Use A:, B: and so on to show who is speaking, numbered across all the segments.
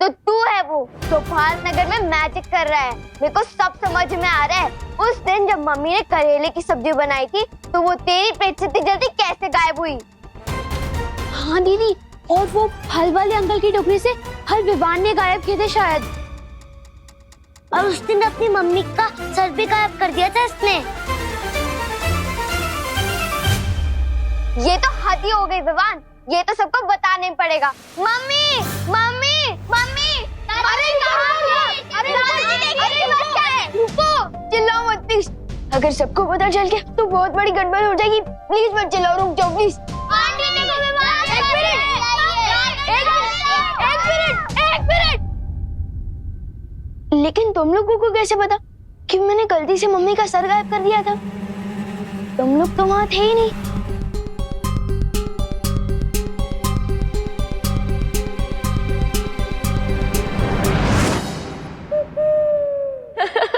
A: तो तू है वो जो भारत नगर में मैजिक कर रहा है। मेरे को सब समझ में आ रहा है। उस दिन जब मम्मी ने करेले की सब्जी बनाई थी तो वो तेरी पेट से इतनी जल्दी कैसे गायब हुई?
B: हाँ दीदी, और वो फल वाले अंकल की टोकरी से फल विवान ने गायब किए थे शायद।
A: और उस दिन अपनी मम्मी का सर भी गायब कर दिया था इसने। ये तो हद ही हो गई विवान, ये तो सबको बताना ही पड़ेगा। मम्मी मम्मी मम्मी, अरे रुको, चिल्लाओ मत प्लीज। अगर सबको पता चल गया तो बहुत बड़ी गड़बड़ हो जाएगी। प्लीज मत चिल्लाओ, रुक जाओ प्लीज। एक मिनट। लेकिन तुम लोगों को कैसे पता कि मैंने गलती से मम्मी का सर गायब कर दिया था? तुम लोग तो वहां थे ही नहीं।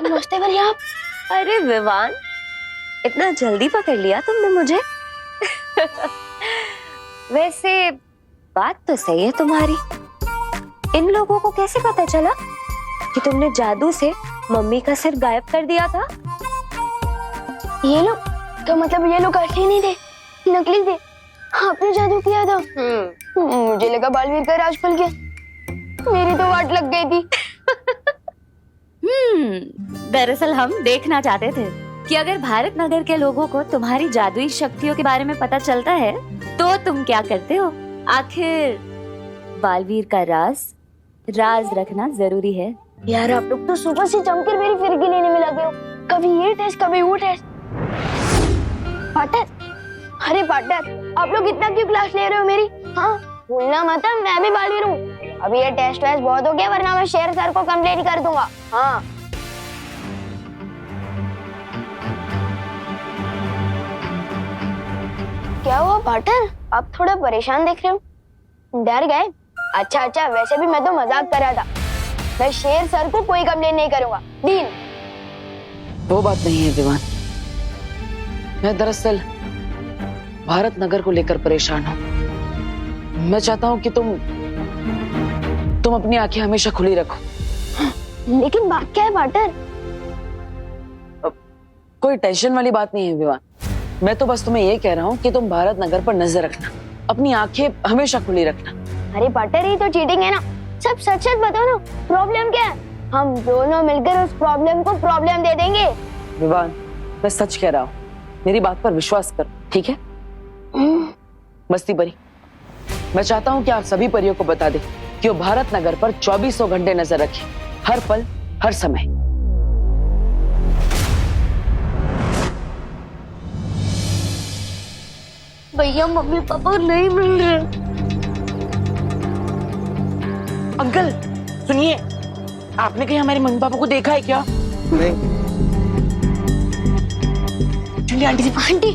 A: नमस्ते भैया।
C: अरे विवान, इतना जल्दी पकड़ लिया तुमने मुझे। वैसे बात तो सही है तुम्हारी। इन लोगों को कैसे पता चला कि तुमने जादू से मम्मी का सिर गायब कर दिया था?
A: ये लोग तो मतलब ये लोग असली नहीं थे, नकली थे। आपने जादू किया था। मुझे लगा बालवीर का राज खुल गया। मेरी तो वाट लग गई थी।
C: दरअसल हम देखना चाहते थे कि अगर भारत नगर के लोगों को तुम्हारी जादुई शक्तियों के बारे में पता चलता है तो तुम क्या करते हो। आखिर बालवीर का राज रखना जरूरी है।
A: यार आप लोग तो सुबह से जमकर मेरी फिरकी लेने में लगे हो। कभी ये टेस्ट कभी वो टेस्ट। पार्टनर, अरे पार्टनर, आप लोग इतना क्यों क्लास ले रहे हो मेरी? हाँ, भूलना मत मैं भी बालवीर हूँ। अभी ये टेस्ट वेस्ट बहुत हो गया, वरना मैं शेर सर को कंप्लेंट कर दूंगा। हाँ क्या हुआ पार्टनर, आप थोड़ा परेशान दिख रहे हो? डर गए? अच्छा, वैसे भी मैं तो मजाक कर रहा था। मैं शेर सर को कोई कंप्लेंट नहीं करूंगा। डील?
D: वो बात नहीं है विवान, मैं दरअसल भारत नगर को लेकर परेशान हूँ। मैं चाहता हूँ कि तुम अपनी आंखें हमेशा खुली रखो।
A: लेकिन बात क्या है पार्टनर?
D: कोई टेंशन वाली बात नहीं है विवान, मैं तो बस तुम्हें ये कह रहा हूँ कि तुम भारत नगर पर नजर रखना, अपनी आंखें हमेशा खुली रखना।
A: अरे पार्टनर, ये तो चीटिंग है ना। सब सच सच बताओ ना, प्रॉब्लम क्या है? हम दोनों मिलकर उस प्रॉब्लम को प्रॉब्लम दे देंगे।
D: विवान, मैं सच कह रहा हूँ, मेरी बात पर विश्वास करो, ठीक है? मस्ती परी, मैं चाहता हूँ कि आप सभी परियों को बता दें कि वो भारत नगर पर 2400 घंटे नजर रखें, हर पल हर समय।
A: भैया मम्मी पापा नहीं मिल रहे।
D: अंकल सुनिए, आपने कहीं हमारे मम्मी पापा को देखा है क्या?
E: नहीं।
D: चलिए आंटी जी।
B: आंटी,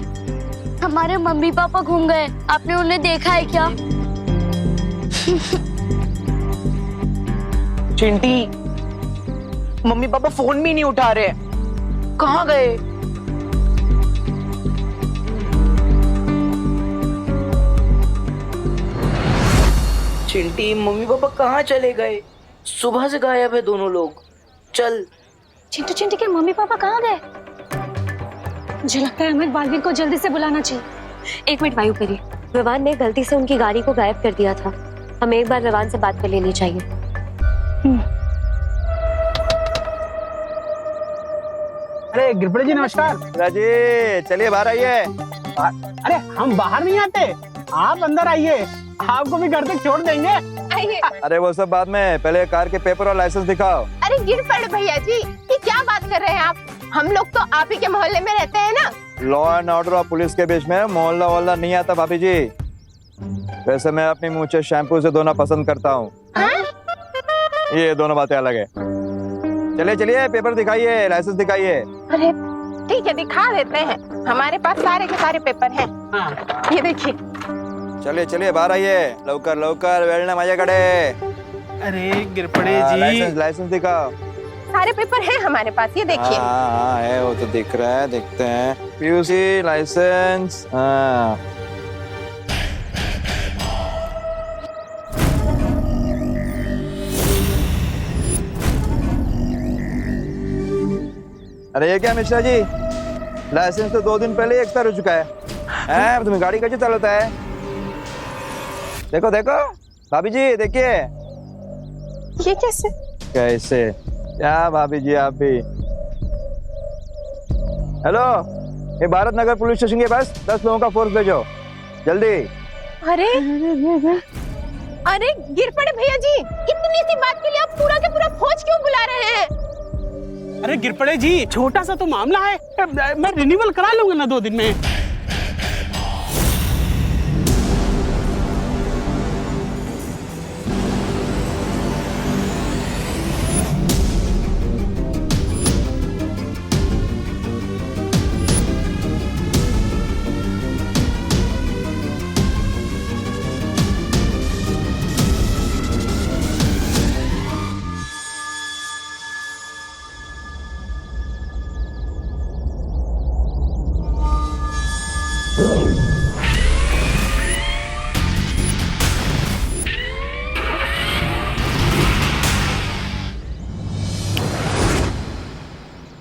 B: हमारे मम्मी पापा घूम गए, आपने उन्हें देखा है क्या?
D: चिंटी, मम्मी पापा फोन भी नहीं उठा रहे, कहाँ गए?
E: चिंटी, मम्मी पापा कहाँ चले गए? सुबह से गायब है दोनों लोग। चल।
B: चिंटू के मम्मी पापा कहाँ गए? मुझे लगता है हमें बालवीर को जल्दी से बुलाना चाहिए।
C: एक मिनट वायु परी, विवान ने गलती से उनकी गाड़ी को गायब कर दिया था। हमें एक बार विवान से बात कर लेनी चाहिए।
F: अरे गिरपड़े जी नमस्कार।
G: राजी, चलिए बाहर आइए।
F: अरे हम बाहर नहीं आते, आप अंदर आइए, आपको भी घर तक छोड़ देंगे।
G: अरे वो सब बाद में, पहले कार के पेपर और लाइसेंस दिखाओ।
H: अरे गिर पड़े भैया जी, ये क्या बात कर रहे हैं आप? हम लोग तो आप ही के मोहल्ले में रहते हैं ना।
G: लॉ एंड ऑर्डर और पुलिस के बीच में मोहल्ला वोहल्ला नहीं आता भाभी जी। वैसे मैं अपनी मूंछें शैम्पू से धोना पसंद करता हूँ। ये दोनों बातें अलग है। चलिए पेपर दिखाइए, लाइसेंस दिखाइए।
H: अरे ठीक है, दिखा देते हैं। हमारे पास सारे के सारे पेपर हैं। ये देखिए।
G: चलिए बाहर आइए, लवकर वेलने मजे कड़े।
F: अरे गिरपड़े जी,
G: लाइसेंस दिखाओ।
H: सारे पेपर हैं हमारे पास, ये देखिए।
G: हाँ है, वो तो दिख रहा है, देखते हैं। पीयूसी लाइसेंस, हाँ। अरे ये क्या मिश्रा जी, लाइसेंस तो 2 दिन पहले ही एक्सपायर हो चुका है। हैं, तुम्हें गाड़ी कैसे चलाता है? देखो देखो भाभी जी, देखिए।
H: ये कैसे?
G: कैसे क्या भाभी जी आप भी? हेलो, ये भारत नगर पुलिस स्टेशन के पास 10 लोगों का फोर्स भेजो जल्दी।
H: अरे अरे गिर पड़े भैया जी, इतनी सी बात के लिए आप पूरा के पूरा फौज क्यों बुला रहे हैं?
F: अरे गिरपड़े जी, छोटा सा तो मामला है, मैं रिन्यूअल करा लूंगा ना 2 दिन में।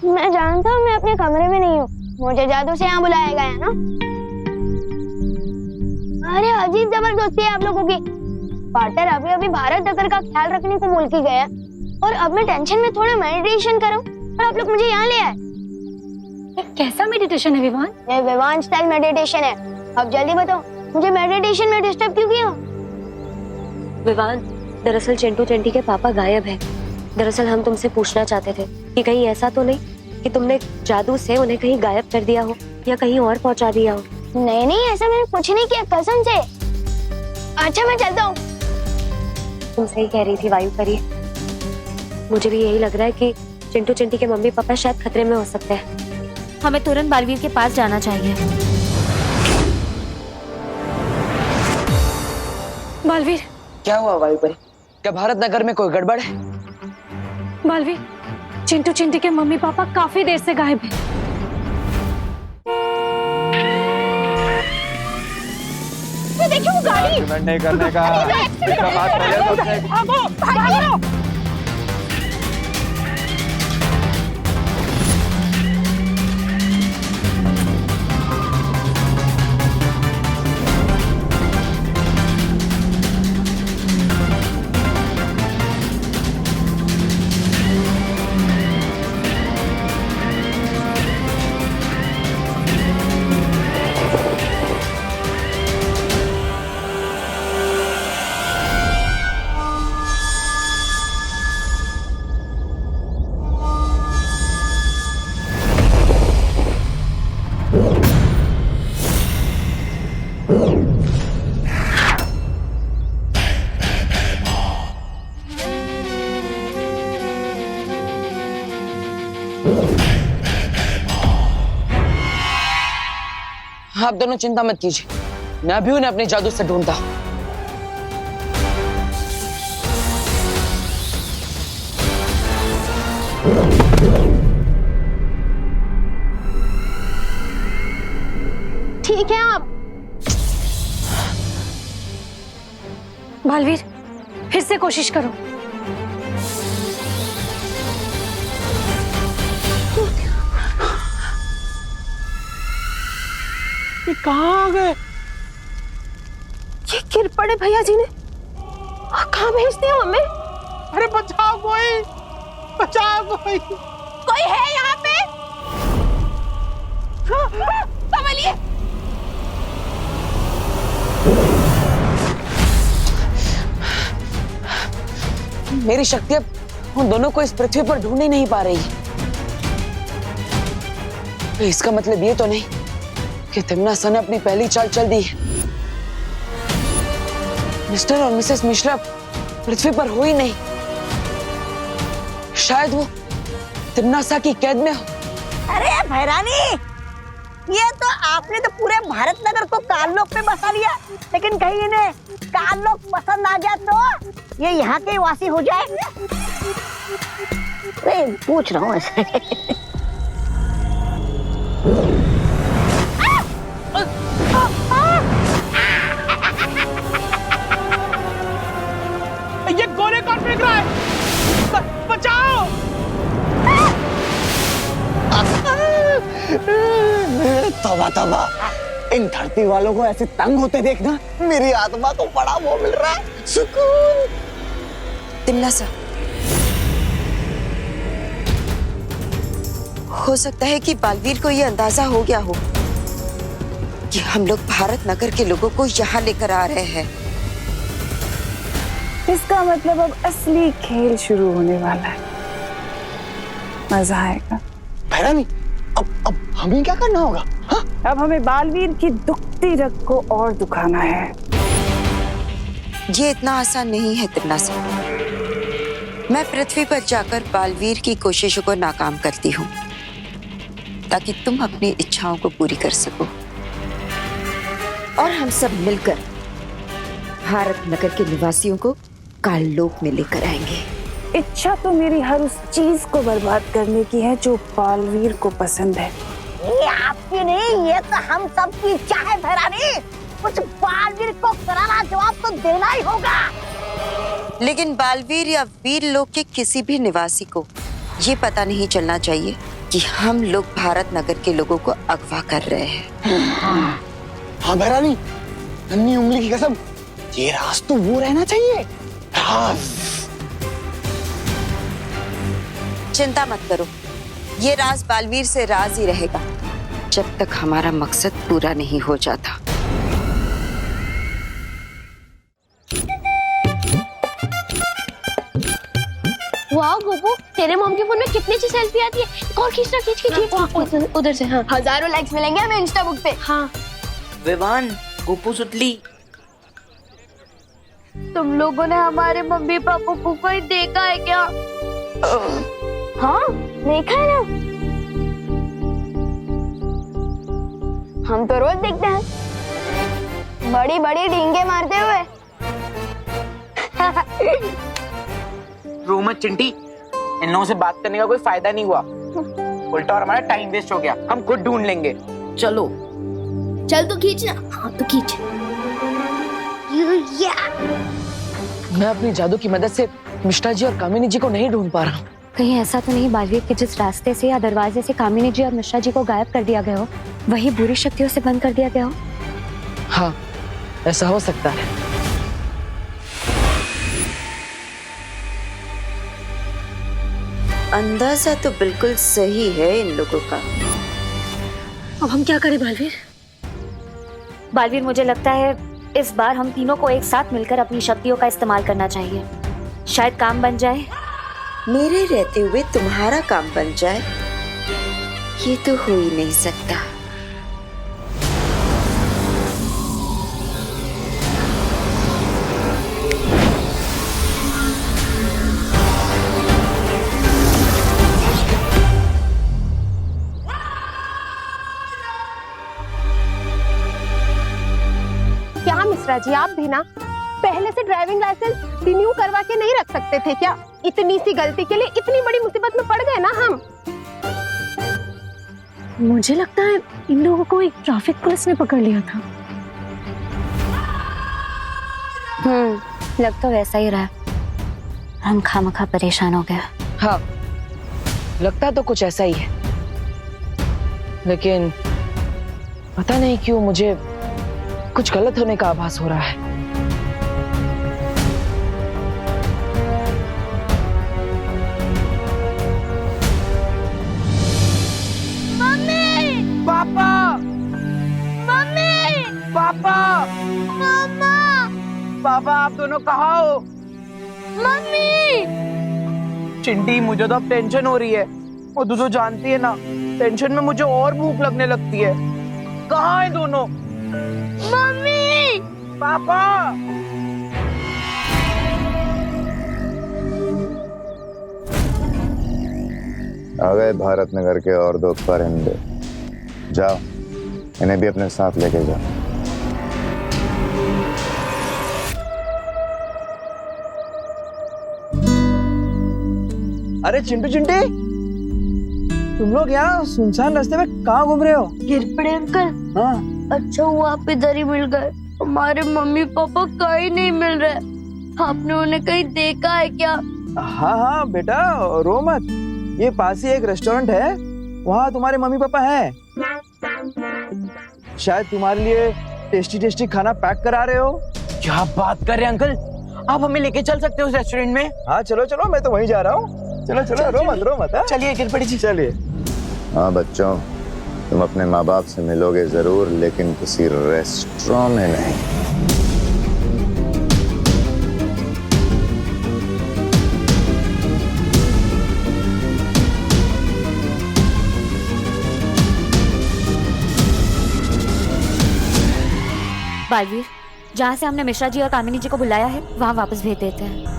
A: मैं जानता हूँ मैं अपने कमरे में नहीं हूँ, मुझे जादू से यहाँ बुलाया गया है ना। अरे अजीब जबरदस्ती है आप लोगों की। पार्टनर अभी अभी भारत नगर का ख्याल रखने को बोल के गया और अब मैं टेंशन में थोड़ा मेडिटेशन करूँ और आप लोग मुझे यहाँ ले आए।
B: कैसा मेडिटेशन है विवान?
A: ये विवान स्टाइल मेडिटेशन है। अब जल्दी बताओ, मुझे मेडिटेशन में डिस्टर्ब क्यों किया?
I: विवान, दरअसल चिंटू चिंटी के पापा गायब हैं। दरअसल हम तुमसे पूछना चाहते थे कि कहीं ऐसा तो नहीं कि तुमने जादू से उन्हें कहीं गायब कर दिया हो या कहीं और पहुंचा दिया हो।
A: नहीं नहीं, ऐसा मैंने कुछ नहीं किया, कसम से। अच्छा मैं चलता हूँ।
I: तुम सही कह रही थी वायु परी, मुझे भी यही लग रहा है कि चिंटू चिंटी के मम्मी पापा शायद खतरे में हो सकते हैं।
C: हमें तुरंत बालवीर के पास जाना चाहिए।
B: बालवीर,
D: क्या हुआ वायु परी? क्या भारत नगर में कोई गड़बड़ है?
B: बालवीर, चिंटू चिंटी के मम्मी पापा काफी देर से गायब हैं।
H: ये देखिए वो गाड़ी।
G: एक्सीडेंट नहीं करने का इसका बात पहले सोचने की।
H: भागो भागो।
D: आप दोनों चिंता मत कीजिए, मैं भी उन्हें अपने जादू से ढूंढता।
H: ठीक है आप।
B: बालवीर, फिर से कोशिश करो।
F: ये कहाँ आ गए?
H: ये गिर पड़े भैया जी ने कहाँ भेज दिया हमें?
F: अरे बचाओ कोई, बचाओ कोई।
H: कोई है यहाँ पे? संभलिए।
D: मेरी शक्ति अब उन दोनों को इस पृथ्वी पर ढूंढ ही नहीं पा रही। इसका मतलब ये तो नहीं कि तिम्नासा ने अपनी पहली चाल चल दी है। मिस्टर और मिसेस मिश्रा पृथ्वी पर हो ही नहीं। शायद वो तिम्नासा की कैद में हो।
J: अरे भैरानी, ये तो आपने तो पूरे भारत नगर को काललोक पे बसा लिया, लेकिन कहीं इन्हें काललोक पसंद आ जाए तो ये यहाँ के वासी हो जाए। अरे पूछ रहा हूँ ऐसे।
F: ये गोले कौन फेंक रहा है? बचाओ! तौबा तौबा, इन धरती वालों को ऐसे तंग होते देखना मेरी आत्मा को बड़ा वो मिल रहा है, सुकून।
K: तिमला सा, हो सकता है कि बालवीर को यह अंदाजा हो गया हो कि हम लोग भारत नगर के लोगों को यहाँ लेकर आ रहे हैं।
H: इसका मतलब अब असली खेल शुरू होने वाला है, मजा आएगा।
F: भैरानी, अब हमें क्या करना होगा? हाँ?
H: अब हमें बालवीर की दुखती रग को और दुखाना है।
K: ये इतना आसान नहीं है तिमला सा। मैं पृथ्वी पर जाकर बालवीर की कोशिशों को नाकाम करती हूँ ताकि तुम अपनी इच्छाओं को पूरी कर सको और हम सब मिलकर भारत नगर के निवासियों को काललोक में लेकर आएंगे।
H: इच्छा तो मेरी हर उस चीज को बर्बाद करने की है जो बालवीर को पसंद है।
J: ये आपकी नहीं, ये तो हम सब की इच्छा है भैरानी। कुछ बालवीर को करारा जवाब तो देना ही होगा।
K: लेकिन बालवीर या वीर लोक के किसी भी निवासी को ये पता नहीं चलना चाहिए कि हम लोग भारत नगर के लोगों को अगवा कर रहे हैं।
F: हाँ भैरानी, नन्ही उंगली की कसम, ये राज तो वो रहना चाहिए, राज।
K: चिंता मत करो, ये राज बालवीर से राज ही रहेगा जब तक हमारा मकसद पूरा नहीं हो जाता।
B: वाह गोपू, तेरे मॉम के फोन में कितनी अच्छी सेल्फी आती है। और खींचना, खींच उधर से। हाँ,
A: हजारों लाइक्स मिलेंगे हमें इंस्टा बुक पे।
B: हाँ।
E: विवान, गोपू सुतली,
B: तुम लोगों ने हमारे मम्मी पापा को कोई देखा है क्या?
A: हाँ, देखा है ना, हम तो रोज देखते हैं, बड़ी बड़ी डींगे मारते हुए।
E: रो मत चिंटी, इन लोगों से बात करने का कोई फायदा नहीं हुआ, उल्टा और हमारा टाइम वेस्ट हो गया। हम खुद ढूंढ लेंगे, चलो।
B: चल तो खींच ना। हाँ तो खींच।
D: मैं अपनी जादू की मदद से मिश्रा जी और कामिनी जी को नहीं ढूंढ पा रहा हूँ।
I: कहीं ऐसा तो नहीं बालवीर के जिस रास्ते से या दरवाजे से कामिनी जी और मिश्रा जी को गायब कर दिया गया हो, वही बुरी शक्तियों से बंद कर दिया गया हो?
D: हाँ, ऐसा हो सकता है।
K: अंदाजा तो बिल्कुल सही है इन लोगों का।
I: अब हम क्या करें बालवीर?
C: बालवीर, मुझे लगता है इस बार हम तीनों को एक साथ मिलकर अपनी शक्तियों का इस्तेमाल करना चाहिए। शायद काम बन जाए।
K: मेरे रहते हुए तुम्हारा काम बन जाए, ये तो हो ही नहीं सकता।
H: क्या मिश्रा जी, आप भी ना पहले से ड्राइविंग लाइसेंस रिन्यू करवा के नहीं रख सकते थे क्या? इतनी सी गलती के लिए इतनी बड़ी मुसीबत में पड़ गए ना हम।
B: मुझे लगता है इन लोगों को एक ट्रैफिक पुलिस ने पकड़ लिया था।
I: लग तो वैसा ही रहा। हम खामखा परेशान हो गया।
D: हाँ, लगता तो कुछ ऐसा ही है, लेकिन पता नहीं क्यों मुझे कुछ गलत होने का आभास हो रहा है।
E: पापा,
B: मम्मी,
E: पापा,
B: मामा,
E: पापा, आप दोनों कहाँ हो?
B: मम्मी।
E: चिंटी, मुझे तो अब टेंशन हो रही है। वो तो जानती है ना, टेंशन में मुझे और भूख लगने लगती है। कहाँ है दोनों?
B: मम्मी,
E: पापा,
G: आ गए भारत नगर के और दो परिंदे। जाओ, इन्हें भी अपने साथ लेके जाओ।
E: अरे चिंटू चिंटी, तुम लोग यहाँ सुनसान रास्ते में कहाँ घूम रहे हो?
A: गिर पड़े अंकल।
E: हाँ,
A: अच्छा हुआ आप इधर ही मिल गए, हमारे मम्मी पापा कहीं नहीं मिल रहे। आपने उन्हें कहीं देखा है क्या?
E: हाँ हाँ बेटा, रो मत। ये पास ही एक रेस्टोरेंट है,
G: वहाँ तुम्हारे मम्मी पापा हैं। शायद तुम्हारे लिए टेस्टी टेस्टी खाना पैक करा रहे हो।
E: क्या बात कर रहे हैं अंकल, आप हमें लेके चल सकते हो उस रेस्टोरेंट में?
G: हाँ चलो चलो, मैं तो वहीं जा रहा हूँ। चलो चलो, रो मत हाँ?
E: चलिए गिरपड़ी जी।
G: चलिए।
F: हाँ बच्चों, तुम अपने माँ बाप से मिलोगे जरूर, लेकिन किसी रेस्टोरेंट में नहीं।
C: बालवीर, जहाँ से हमने मिश्रा जी और कामिनी जी को बुलाया है वहाँ वापस भेज देते हैं।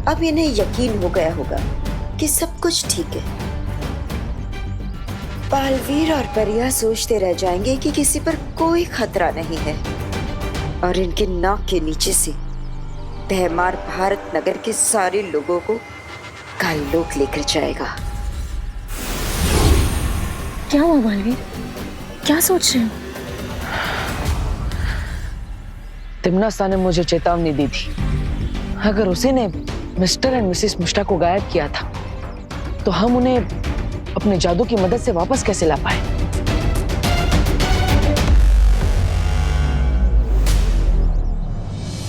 K: अब इन्हें यकीन हो गया होगा कि सब कुछ ठीक है। बालवीर और परिया सोचते रह जाएंगे कि किसी पर कोई खतरा नहीं है और इनके नाक के नीचे से भयमार भारत नगर के सारे लोगों को काललोक लेकर जाएगा।
B: क्या हुआ बालवीर, क्या सोच रहे हो?
D: तिम्नासा ने मुझे चेतावनी दी थी, अगर उसी ने मिस्टर एंड मिसेस मिश्रा को गायब किया था तो हम उन्हें अपने जादू की मदद से वापस कैसे ला पाए।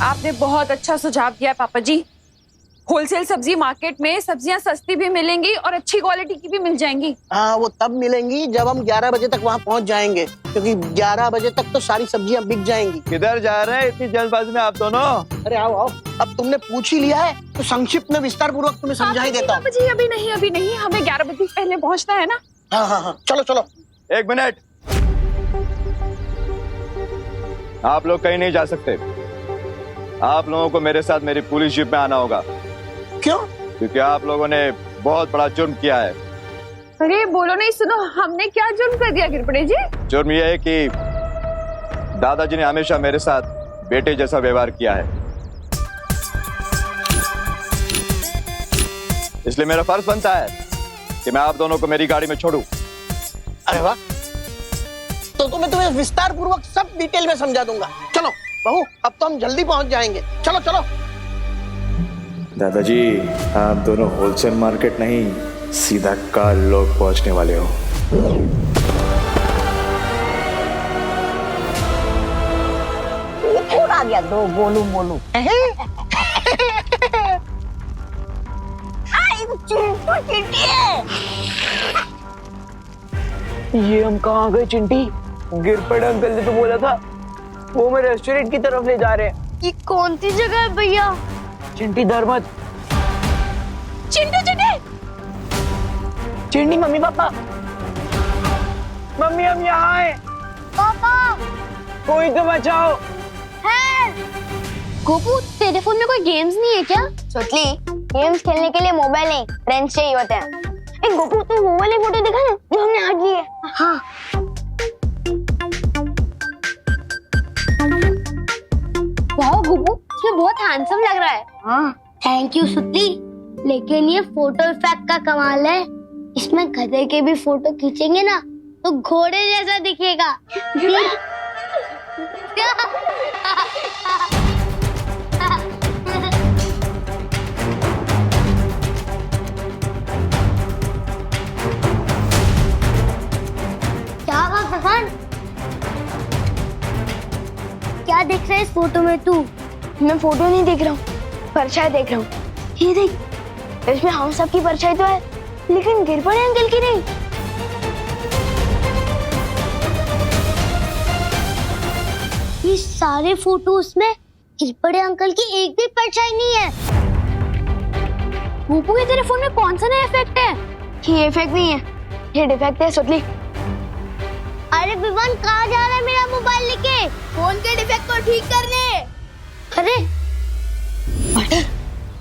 L: आपने बहुत अच्छा सुझाव दिया पापा जी। होलसेल सब्जी मार्केट में सब्जियां सस्ती भी मिलेंगी और अच्छी क्वालिटी की भी मिल जाएंगी।
M: हाँ, वो तब मिलेंगी जब हम 11 बजे तक वहाँ पहुँच जाएंगे, क्योंकि 11 बजे तक तो सारी सब्जियां बिक जाएंगी।
G: किधर जा रहे हैं इतनी जल्दबाजी में आप दोनों?
M: अरे आओ आओ, अब तुमने पूछ ही लिया है तो संक्षिप्त में विस्तार पूर्वक तुम्हें समझा ही देता हूँ।
L: पापा जी अभी नहीं, हमें 11 बजे पहले पहुँचना है ना।
M: हाँ, चलो चलो।
G: 1 मिनट, आप लोग कहीं नहीं जा सकते। आप लोगों को मेरे साथ मेरी पुलिस जीप में आना होगा।
M: क्यों?
G: क्योंकि आप लोगों ने बहुत बड़ा जुर्म किया है।
L: अरे बोलो नहीं, सुनो, हमने क्या जुर्म कर दिया गिरपड़े जी?
G: जुर्म यह है कि दादाजी ने हमेशा मेरे साथ बेटे जैसा व्यवहार किया है, इसलिए मेरा फर्ज बनता है कि मैं आप दोनों को मेरी गाड़ी में छोड़ूं।
M: अरे वाह, तो तुम्हें विस्तार पूर्वक सब डिटेल में समझा दूंगा। चलो बहू, अब तो हम जल्दी पहुंच जाएंगे। चलो चलो।
N: दादाजी, आप दोनों होलसेल मार्केट नहीं, सीधा काललोक पहुंचने वाले हो।
J: कौन आ गया? दो बोलू
E: ये हम कहाँ गए चिंटी? गिरपड़ अंकल ने तो बोला था वो मैं रेस्टोरेंट की तरफ ले जा रहे हैं।
A: ये कौन सी जगह है भैया?
E: चिंटी डर मत। चिंटी मम्मी पापा, मम्मी हम यहाँ हैं।
A: पापा
E: कोई तो बचाओ।
B: गोपू, तेरे फोन में कोई गेम्स नहीं है क्या?
A: सोचली, गेम्स खेलने के लिए मोबाइल नहीं, फ्रेंड्स चाहिए होते हैं। एक गोपू, तू वो वाली फोटो दिखा ना जो हमने आज ली है। हाँ।
B: वाह गोपू, इसमें बहुत हैंडसम लग रहा है।
A: हाँ, थैंक यू सुतली। लेकिन ये फोटो इफेक्ट का कमाल है, इसमें गधे के भी फोटो खींचेंगे ना तो घोड़े जैसा दिखेगा। क्या बात पसंद? क्या देख रहा है इस फोटो में तू? मैं फोटो नहीं देख रहा हूँ, परछाई देख रहा हूँ। ये देख, इसमें हम सब की परछाई तो है, लेकिन गिरपड़े अंकल की नहीं। ये सारे फोटोज में गिरपड़े अंकल की एक भी परछाई नहीं है।
B: गोपू, ये तेरे फोन में कौन सा नया इफेक्ट है?
A: ये इफेक्ट नहीं है, ये डिफेक्ट है सुतली। अरे विवान, कहाँ जा रहा है मेरा मोबाइल लेके? फोन के डिफेक्ट को ठीक करने। अरे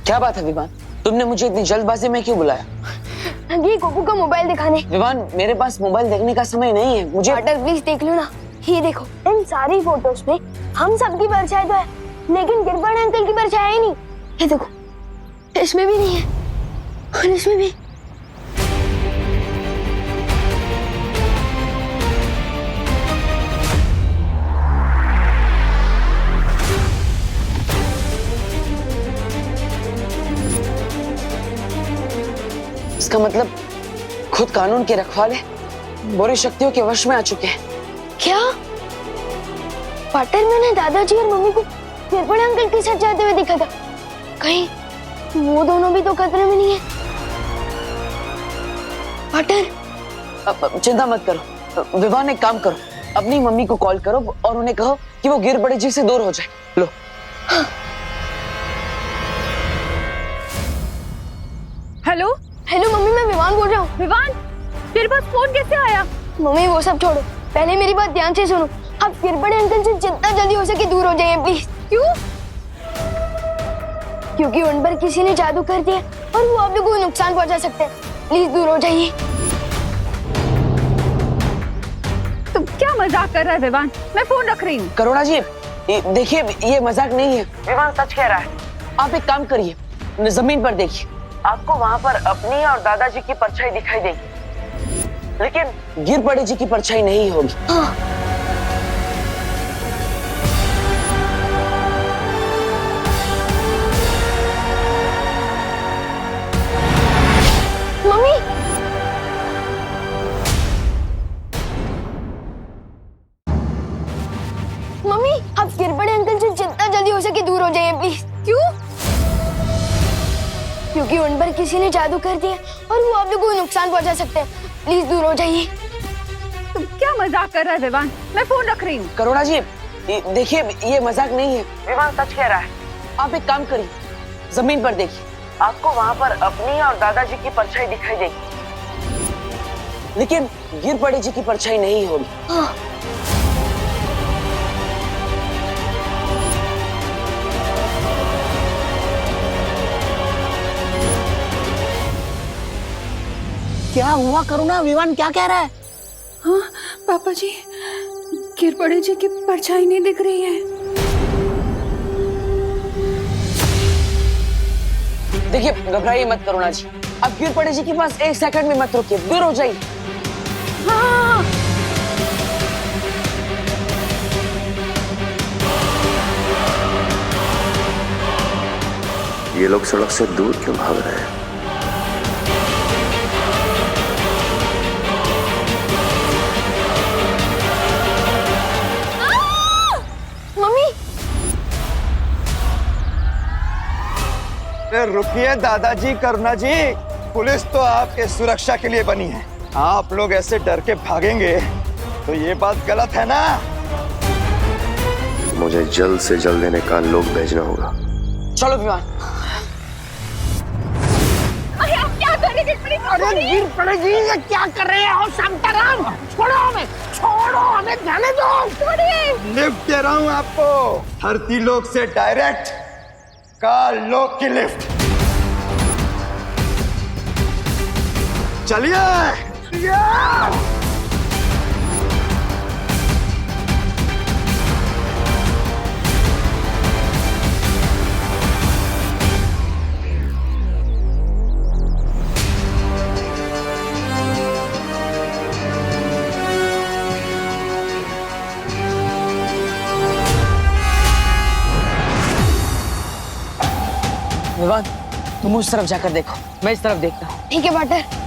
D: क्या बात है विवान, तुमने मुझे इतनी जल्दबाजी में क्यों बुलाया?
A: ये गोपू का मोबाइल दिखाने।
D: विवान, मेरे पास मोबाइल देखने का समय नहीं है, मुझे।
A: पार्टनर प्लीज देख लो ना, ये देखो, इन सारी फोटोज में हम सबकी परछाई तो है, लेकिन गिरपड़े अंकल की परछाई ही नहीं। ये देखो, इसमें भी नहीं है। और इसमें भी
D: इसका मतलब खुद कानून के रखवाले बुरी शक्तियों के वश में आ चुके हैं।
A: क्या पाटर मैंने दादाजी और मम्मी को गिरबड़े अंकल के साथ जाते हुए देखा था। कहीं वो दोनों भी तो खतरे में नहीं है। पाटर
D: चिंता मत करो विवान, एक काम करो, अपनी मम्मी को कॉल करो और उन्हें कहो कि वो गिरबड़े जी से दूर हो जाए। लो।
L: हेलो
A: हेलो मम्मी, मैं विवान बोल रहा हूँ।
L: विवान, तेरे पास फोन कैसे आया?
A: मम्मी वो सब छोड़ो, पहले मेरी बात ध्यान से सुनो। आप गिरबड़े अंकल से जितना जल्दी हो सके दूर हो जाइए प्लीज।
L: क्यों?
A: क्योंकि उन पर किसी ने जादू कर दिया और वो आप लोगों को नुकसान पहुंचा सकते हैं। प्लीज दूर हो जाइए।
L: तुम क्या मजाक कर रहा है विवान? मैं फोन रख रही हूँ।
D: करुणा जी देखिए, ये मजाक नहीं है, विवान सच कह रहा है। आप एक काम करिए, जमीन पर देखिए, आपको वहाँ पर अपनी और दादाजी की परछाई दिखाई देगी, लेकिन गिरबड़े जी की परछाई नहीं होगी।
A: मम्मी मम्मी, आप गिरबड़े अंकल से जितना जल्दी हो सके दूर हो जाइए प्लीज।
L: क्यों?
A: क्योंकि उन पर किसी ने जादू कर दिया और वो आप लोगों को नुकसान पहुंचा सकते हैं। प्लीज दूर हो जाइए।
L: तुम क्या मजाक कर रहा है विवान? मैं फोन रख रही हूँ।
D: करुणा जी देखिए, ये मजाक नहीं है, विवान सच कह रहा है। आप एक काम करिए, जमीन पर देखिए, आपको वहाँ पर अपनी और दादाजी की परछाई दिखाई देगी, लेकिन गिरबड़े जी की परछाई नहीं होगी।
M: क्या हुआ करुणा? विवान क्या कह रहा है?
L: हाँ पापा जी, गिरबड़े जी की परछाई नहीं दिख रही है।
D: देखिए घबराइए मत करुणा जी, अब गिरबड़े जी के पास एक सेकंड में मत रुकिए, दूर हो जाइए।
L: हाँ।
N: ये लोग सड़क से दूर क्यों भाग रहे हैं?
A: मम्मी
G: रुकिए दादाजी, करुणा जी, पुलिस तो आपके सुरक्षा के लिए बनी है। आप लोग ऐसे डर के भागेंगे तो ये बात गलत है ना।
N: मुझे जल्द से जल्द इन्हें का लोग भेजना होगा।
D: चलो विवान।
L: अरे आप क्या कर रहे हैं?
M: अरे गिरबड़े जी, ये क्या कर रहे हो? शांताराम, छोड़ो हमें, छोड़ो हमें, जाने दो।
G: लिफ्ट दे रहा हूँ आपको, धरती लोक से डायरेक्ट काल लोक की लिफ्ट। चलिए।
D: विवान तुम उस तरफ जाकर देखो, मैं इस तरफ देखता हूँ।
A: ठीक है पाटर।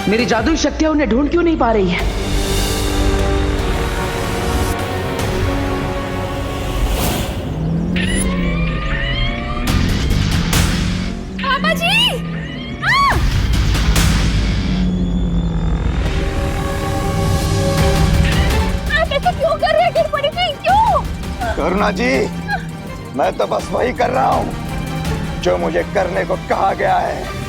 D: मेरी जादुई शक्तियां उन्हें ढूंढ क्यों नहीं पा रही है?
F: करुणा जी, मैं तो बस वही कर रहा हूँ जो मुझे करने को कहा गया है।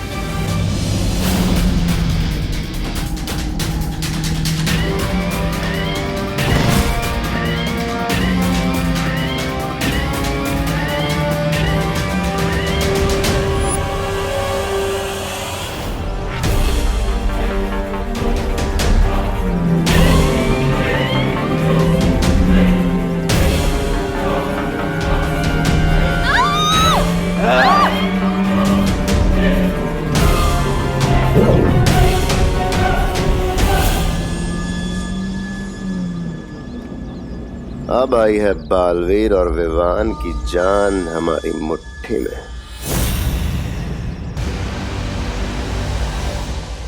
O: अब आई है बालवीर और विवान की जान हमारी मुट्ठी में।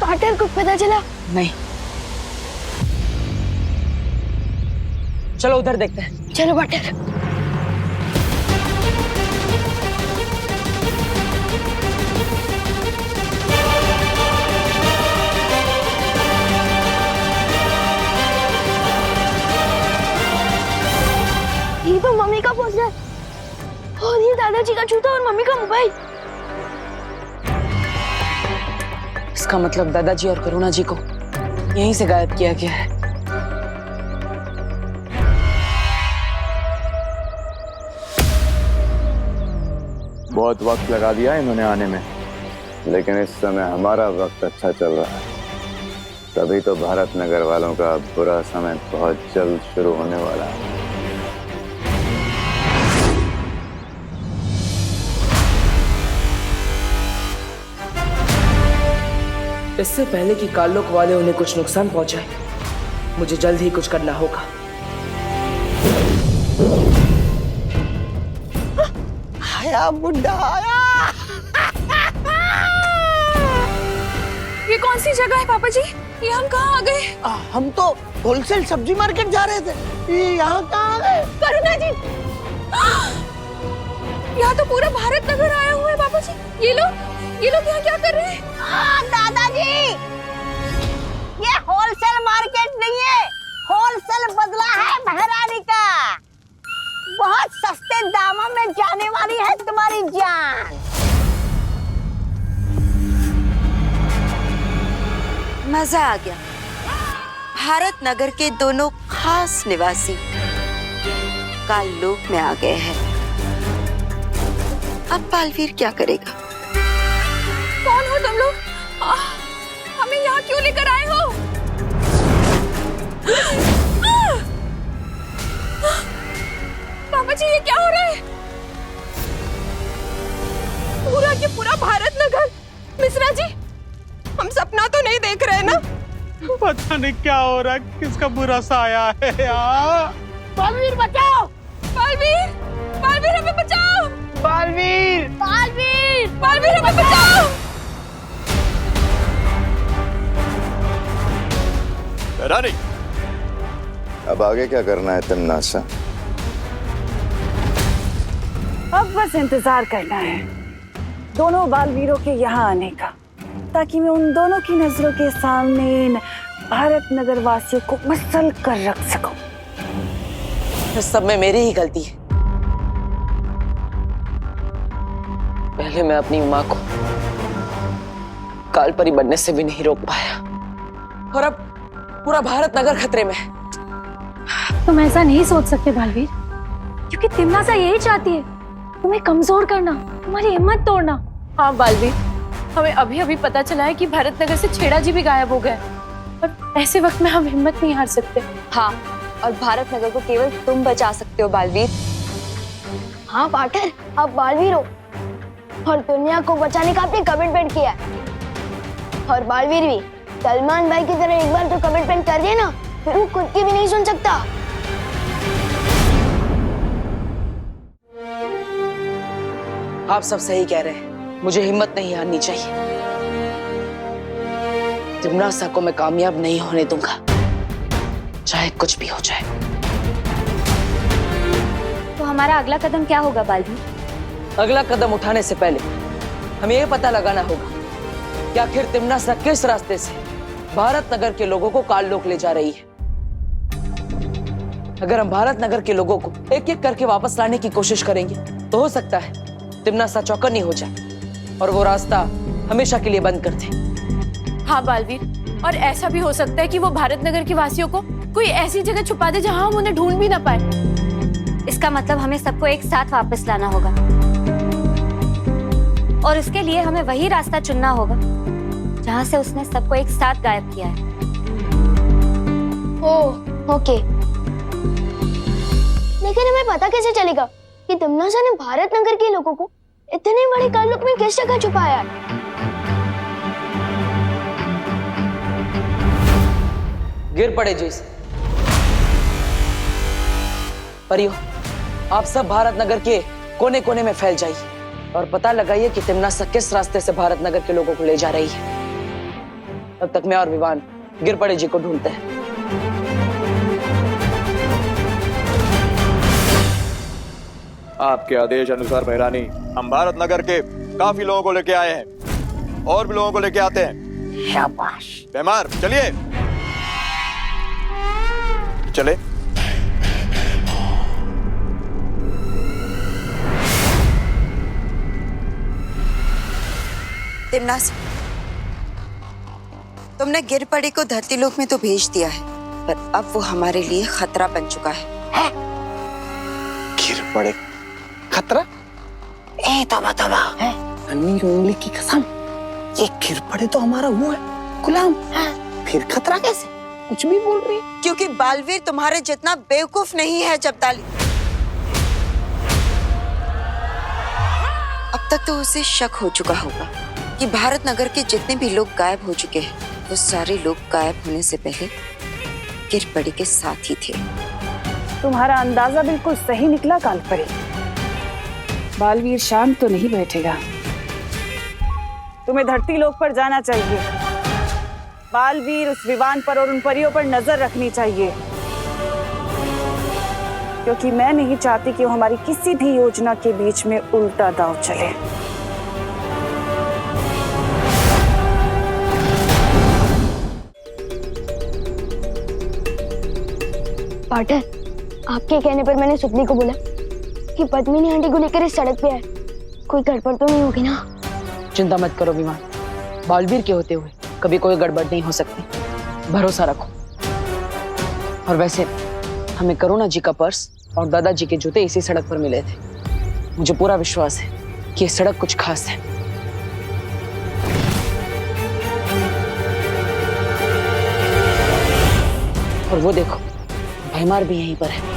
A: पाटर को पता चला?
D: नहीं। चलो उधर देखते हैं।
A: चलो पाटर। ये तो मम्मी का पोस्टर और ये दादाजी का जूता और मम्मी का मोबाइल।
D: इसका मतलब दादाजी और करुणा जी को यहीं से गायब किया गया है।
N: बहुत वक्त लगा दिया इन्होंने आने में, लेकिन इस समय हमारा वक्त अच्छा चल रहा है। तभी तो भारत नगर वालों का बुरा समय बहुत जल्द शुरू होने वाला है।
D: इससे पहले कि कालोक वाले उन्हें कुछ नुकसान पहुंचाए, मुझे जल्द ही कुछ करना होगा।
M: आया बुड्ढा आया।
L: ये कौन सी जगह है पापा जी? ये हम कहाँ आ गए?
M: हम तो होलसेल सब्जी मार्केट जा रहे थे। ये यहाँ कहाँ आ गए?
L: करुणा जी, यहाँ तो पूरा भारत नगर आया हुआ है पापा जी। ये लोग यहाँ क्या कर रहे हैं?
J: दादाजी, ये होलसेल मार्केट नहीं है, होलसेल बदला है महारानी का। बहुत सस्ते दामों में जाने वाली है तुम्हारी जान।
K: मजा आ गया। भारत नगर के दोनों खास निवासी काललोक में आ गए हैं। अब बालवीर क्या करेगा?
L: कौन हो तुम लोग? हमें यहाँ क्यों लेकर आए हो? पापा जी, ये क्या हो रहा है? पूरा के पूरा भारत नगर। मिश्रा जी, हम सपना तो नहीं देख रहे ना?
P: पता नहीं क्या हो रहा है, किसका बुरा साया है यार।
J: बालवीर बचाओ!
L: बालवीर, बालवीर हमें बचाओ!
P: बालवीर,
L: बालवीर, बालवीर हमें बचाओ!
N: रानी, अब आगे क्या करना है तन्नासा?
Q: अब बस इंतजार करना है दोनों बालवीरों के यहाँ आने का, ताकि मैं उन दोनों की नजरों के सामने इन भारत नगर वासियों को मसल कर रख सकूं।
D: इस सब में मेरी ही गलती है। पहले मैं अपनी माँ को कालपरी बनने से भी नहीं रोक पाया, और अब पूरा भारत नगर खतरे में है।
B: तुम ऐसा नहीं सोच सकते बालवीर, क्योंकि तिमनासा यही चाहती है, तुम्हें कमजोर करना, तुम्हारी हिम्मत तोड़ना।
L: हाँ बालवीर, हमें अभी अभी पता चला है कि भारत नगर से छेड़ा जी भी गायब हो गए, और ऐसे वक्त में हम हिम्मत नहीं हार सकते।
I: हाँ, और भारत नगर को केवल तुम बचा सकते हो बालवीर।
A: हाँ पाटर, अब बालवीर हो और दुनिया को बचाने का आपने कमिटमेंट किया है। और बालवीर भी सलमान भाई की तरह एक बार तो कमिटमेंट कर दिया ना, फिर वो खुद की भी नहीं सुन सकता।
D: आप सब सही कह रहे हैं, मुझे हिम्मत नहीं हारनी चाहिए। तिमनासा को मैं कामयाब नहीं होने दूंगा, चाहे कुछ भी हो जाए।
C: तो हमारा अगला कदम क्या होगा बालवीर?
D: अगला कदम उठाने से पहले हमें यह पता लगाना होगा कि आखिर तिमनासा किस रास्ते से भारत नगर के लोगों को काललोक ले जा रही है। अगर हम भारत नगर के लोगों को एक एक करके वापस लाने की कोशिश करेंगे तो हो सकता है तिमनासा चौकन्नी हो जाए और वो रास्ता हमेशा के लिए बंद कर दे।
L: हाँ बालवीर, और ऐसा भी हो सकता है कि वो भारत नगर के वासियों को कोई ऐसी जगह छुपा दे जहाँ हम उन्हें ढूंढ भी ना पाए।
I: इसका मतलब हमें सबको एक साथ वापस लाना होगा और उसके लिए हमें वही रास्ता चुनना होगा जहाँ से उसने सबको एक साथ गायब किया है।
A: ओके, लेकिन हमें पता कैसे चलेगा कि तिमनासा ने भारत नगर के लोगों को इतने बड़े ताल्लुक में किस जगह छुपाया है?
D: गिर पड़े जी परियो, आप सब भारत नगर के कोने कोने में फैल जाइए और पता लगाइए कि तिमनासा किस रास्ते से भारत नगर के लोगों को ले जा रही है। तब तक मैं और विवान गिर पड़े जी को ढूंढते हैं।
G: आपके आदेश अनुसार बहरानी, हम भारत नगर के काफी लोगों को लेके आए हैं और भी लोगों को लेके आते हैं।
M: शाबाश।
G: बेमार चलिए चले।
K: तिमनासा, तुमने गिर पड़ी को धरती लोक में तो भेज दिया है, पर अब वो हमारे लिए खतरा बन चुका है।
M: गिर पड़े खतरा? ए तौबा तौबा, अन्नी उंगली की कसम, ये गिर पड़े तो हमारा वो है गुलाम, फिर खतरा कैसे? कुछ भी बोल रही।
K: क्योंकि बालवीर तुम्हारे जितना बेवकूफ नहीं है जब्ताली। अब तक तो उसे शक हो चुका होगा कि भारत नगर के जितने भी लोग गायब हो चुके हैं वो सारे लोग गायब होने से पहले गिर पड़ी के साथ ही थे।
Q: तुम्हारा अंदाजा बिल्कुल सही निकला कालपरी। बालवीर शांत तो नहीं बैठेगा, तुम्हें धरती लोक पर जाना चाहिए। बालवीर उस विवान पर और उन परियों पर नजर रखनी चाहिए, क्योंकि मैं नहीं चाहती कि वो हमारी किसी भी योजना के बीच में उल्टा दांव चले।
A: पाटर, आपके कहने पर मैंने सुपनी को बोला कि पद्मिनी आंटी को लेकर इस सड़क पे आए। कोई गड़बड़ तो नहीं होगी ना?
D: चिंता मत करो विमान, बालवीर के होते हुए कभी कोई गड़बड़ नहीं हो सकती, भरोसा रखो। और वैसे हमें करुणा जी का पर्स और दादाजी के जूते इसी सड़क पर मिले थे। मुझे पूरा विश्वास है कि ये सड़क कुछ खास है। और वो देखो, भैमार भी यहीं पर है।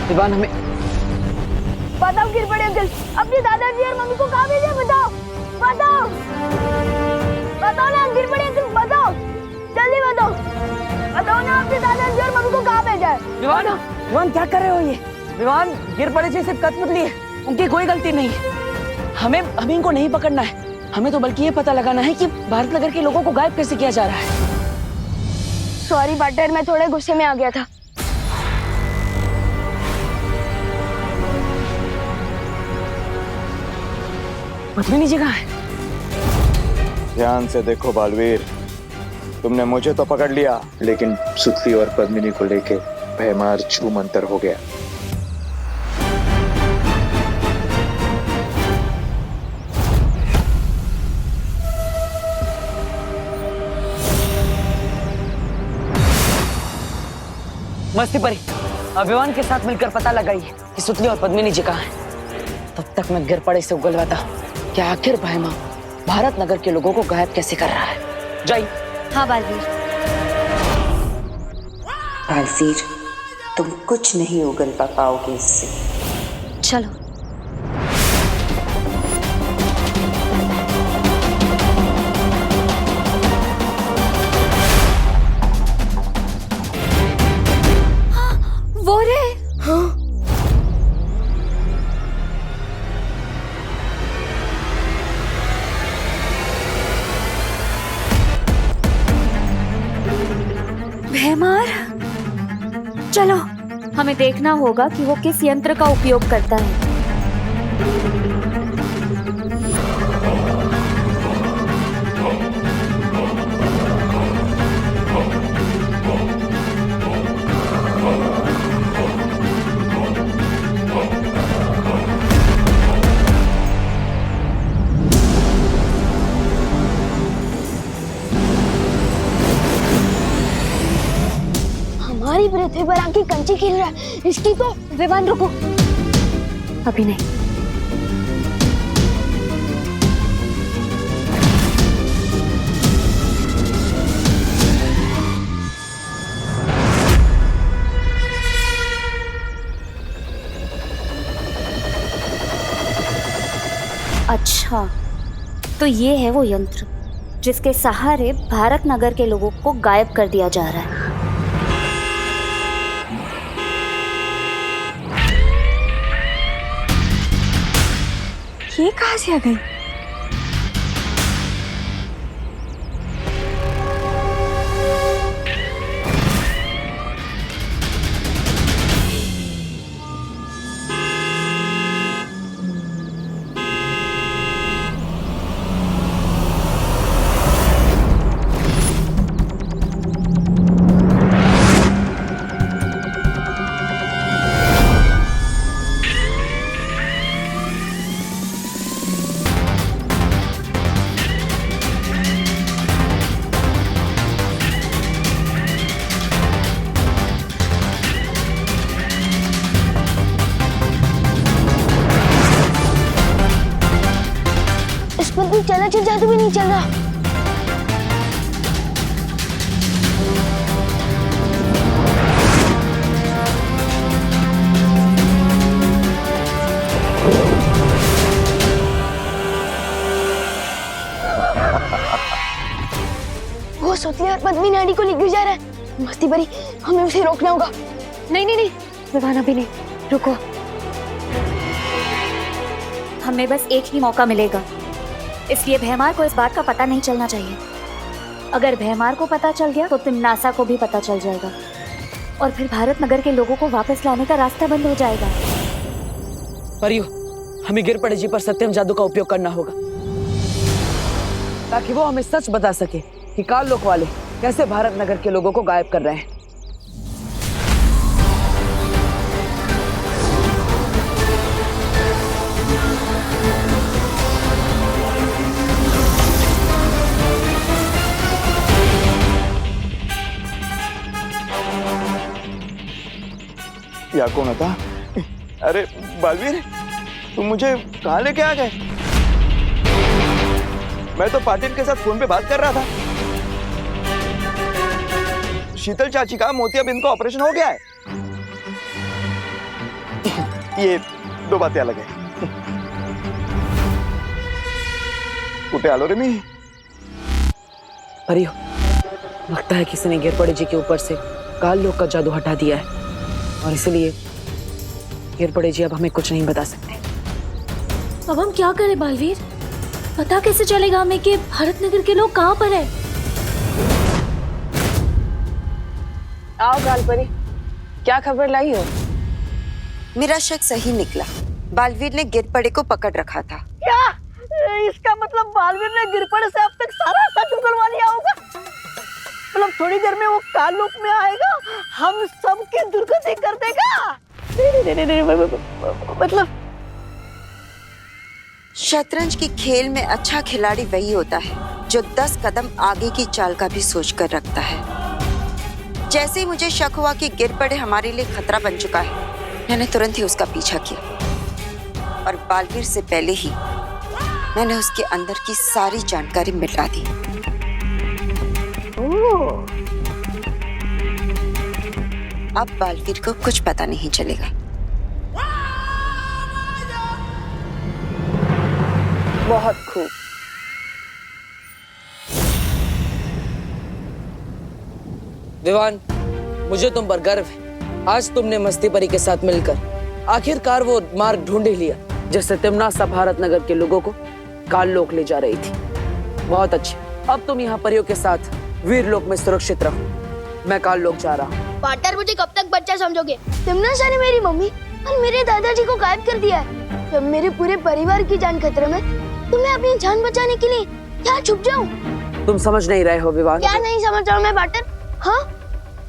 D: विवान, हमें
A: बताओ गिर पड़े अंकल, अपने दादाजी और मम्मी को कहाँ भेजा? बताओ बताओ बताओ ना गिर पड़े अंकल, बताओ जल्दी बताओ। बताओ ना अपने दादाजी और मम्मी को कहाँ भेजा है?
D: विवान, विवान क्या कर रहे हो ये? विवान, गिर पड़े जी सिर्फ कठपुतली है, उनकी कोई गलती नहीं है। हमें इनको नहीं पकड़ना है, हमें तो बल्कि ये पता लगाना है कि भारत नगर के लोगों को गायब कैसे किया जा रहा है।
A: सॉरी पार्टनर, मैं थोड़े गुस्से में आ गया था।
D: पद्मिनी जी कहाँ है?
G: ध्यान से देखो बालवीर, तुमने मुझे तो पकड़ लिया, लेकिन सुतली और पद्मिनी को लेके भैमार छू मंतर हो गया।
D: मस्ती परी, अभिमान के साथ मिलकर पता लगाइए कि सुतली और पद्मिनी जी कहाँ हैं। तब तक मैं गिर पड़े से उगलवाता हूँ कि आखिर भैमा भारत नगर के लोगों को गायब कैसे कर रहा है। जय।
I: हाँ बालवीर।
K: बालवीर, तुम कुछ नहीं उगलवा पाओगे इससे।
I: चलो।
C: वो रे।
A: हाँ।
C: भैमार, चलो हमें देखना होगा कि वो किस यंत्र का उपयोग करता है।
A: सारी पृथ्वी पर आके कंची खेल रहा है। इसकी तो
I: विवान रुको, अभी नहीं।
C: अच्छा, तो ये है वो यंत्र जिसके सहारे भारत नगर के लोगों को गायब कर दिया जा रहा है।
B: ये कहाँ से आ गई?
A: इस पर कोई चलचित्र जादू भी नहीं चल रहा। वो सुतली और पद्मी नाडी को लेकर जा रहा है। मस्ती भरी, हमें उसे रोकना होगा।
I: नहीं नहीं नहीं विवान, अभी नहीं, रुको।
C: हमें बस एक ही मौका मिलेगा, इसलिए भैमार को इस बात का पता नहीं चलना चाहिए। अगर भैमार को पता चल गया तो तिमनासा को भी पता चल जाएगा और फिर भारत नगर के लोगों को वापस लाने का रास्ता बंद हो जाएगा।
D: परियो, हमें गिर पड़े जी पर सत्यम जादू का उपयोग करना होगा ताकि वो हमें सच बता सके कि काल लोक वाले कैसे भारत नगर के लोगों को गायब कर रहे हैं।
G: या कौन था? अरे बालवीर, तुम मुझे कहाँ लेके आ गए? मैं तो पाटिल के साथ फोन पे बात कर रहा था। शीतल चाची का मोतियाबिंद का ऑपरेशन हो गया है। ये दो बातें अलग है। कुटे आलो रे मी।
D: परियो, लगता है किसी ने गिर पड़े जी के ऊपर से काल लोक का जादू हटा दिया है और इसलिए गिर पड़े जी अब हमें कुछ नहीं बता सकते।
B: अब हम क्या करें बालवीर? पता कैसे चलेगा हमें कि भारत नगर के लोग कहाँ पर है?
D: आओ गालपरी, क्या खबर लाई हो?
K: मेरा शक सही निकला। बालवीर ने गिरपड़े को पकड़ रखा था।
J: क्या इसका मतलब बालवीर ने गिरपड़े से अब तक सारा सच उगलवा लिया होगा? मतलब थोड़ी देर में वो काल लोक में आएगा, हम सबकी दुर्गति कर देगा। नहीं, मतलब
K: शतरंज की खेल में अच्छा खिलाड़ी वही होता है जो 10 कदम आगे की चाल का भी सोचकर रखता है। जैसे ही मुझे शक हुआ कि गिरपड़े हमारे लिए खतरा बन चुका है, मैंने तुरंत ही उसका पीछा किया और बालवीर से पहले ही मैंने उसके अंदर की सारी जानकारी मिटा दी। अब बालवीर को कुछ पता नहीं चलेगा।
D: बहुत खूब। विवान, मुझे तुम पर गर्व है। आज तुमने मस्ती परी के साथ मिलकर आखिरकार वो मार्ग ढूंढ ही लिया जिससे तिमनासा भारत नगर के लोगों को काल लोक ले जा रही थी। बहुत अच्छी। अब तुम यहाँ परियों के साथ वीर लोक में सुरक्षित रहो। मैं काल लोक जा रहा हूँ।
A: पार्टनर, मुझे कब तक बच्चा समझोगे? तिमनासा ने मेरी मम्मी और मेरे दादाजी को गायब कर दिया है। जब मेरे पूरे परिवार की जान खतरे में, तो मैं अपनी जान बचाने के लिए क्या छुप जाऊं?
D: तुम समझ नहीं रहे हो विवान।
A: क्या नहीं समझ रहा हूँ मैं पार्टनर? हाँ,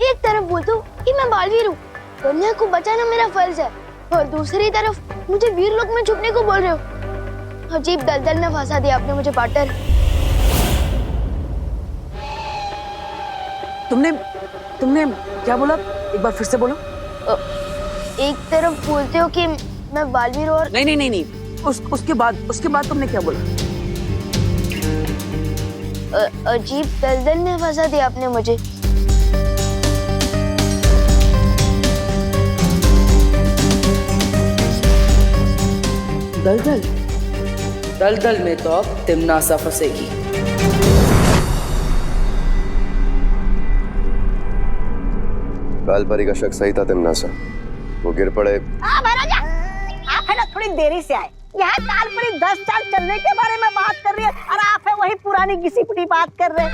A: एक तरफ बोलता हूँ कि मैं बालवीर हूँ, दुनिया को बचाना मेरा फर्ज है, और दूसरी तरफ मुझे वीर लोक में छुपने को बोल रहे हो। अजीब दलदल में फंसा दिया आपने मुझे पार्टनर।
D: तुमने क्या बोला? एक बार फिर से बोलो।
A: एक तरफ बोलते हो कि मैं बालवीर और
D: नहीं, उसके बाद तुमने क्या बोला?
A: अजीब दलदल में फंसा दिया आपने मुझे।
D: दलदल में तो अब तिमनासा फंसेगी।
O: कालपरी का शक सही था तिमनासा, वो गिर पड़े।
J: महाराजा, आप है ना थोड़ी देरी से आए। यह कालपरी 10 साल चलने के बारे में बात कर रही है और आप है वही पुरानी घिसी पिटी बात कर रहे हैं।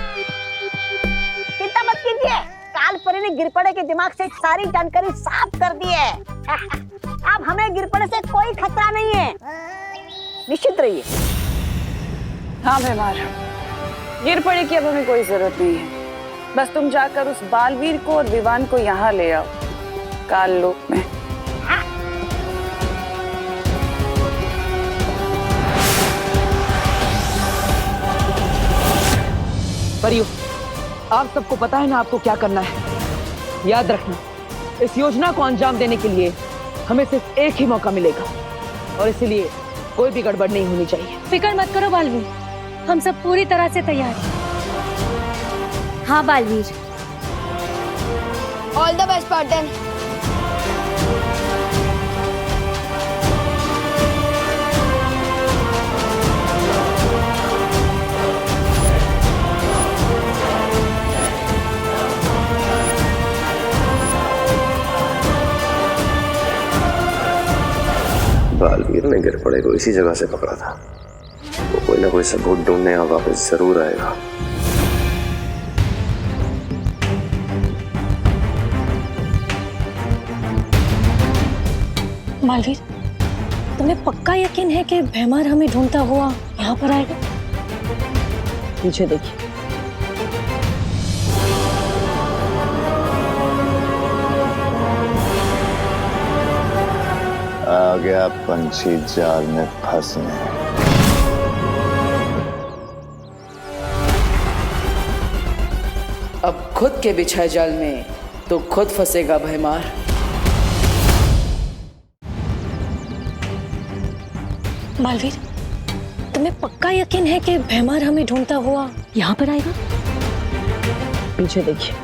J: चिंता मत कीजिए, कालपरी ने गिरपड़े के दिमाग से सारी जानकारी साफ कर दी है। अब हमें गिरपड़े से कोई खतरा नहीं है, निश्चित रहिए।
Q: हाँ भैमार, गिरपड़े की अब हमें कोई जरूरत नहीं है। बस तुम जाकर उस बालवीर को और विवान को यहाँ ले आओ, काल लोक में।
D: परियो, आप सबको पता है ना आपको क्या करना है। याद रखना, इस योजना को अंजाम देने के लिए हमें सिर्फ एक ही मौका मिलेगा और इसलिए कोई भी गड़बड़ नहीं होनी चाहिए।
B: फिक्र मत करो बालवीर, हम सब पूरी तरह से तैयार हैं।
C: हाँ Baalveer,
A: all the best partner.
O: Baalveer ने गिरपड़े को इसी जगह से पकड़ा था। वो कोई ना कोई सबूत ढूंढने और वापस जरूर आएगा।
B: बालवीर, तुम्हें पक्का यकीन है कि भैमार हमें ढूंढता हुआ यहाँ पर आएगा?
D: पीछे देखिए।
N: आ गया पंछी जाल में फंसने।
D: अब खुद के बिछाए जाल में तो खुद फंसेगा भैमार।
B: बालवीर, तुम्हें पक्का यकीन है कि भैमार हमें ढूंढता हुआ यहाँ पर आएगा?
D: पीछे देखिए।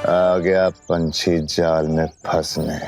N: आ गया पंछी जाल में फंसने।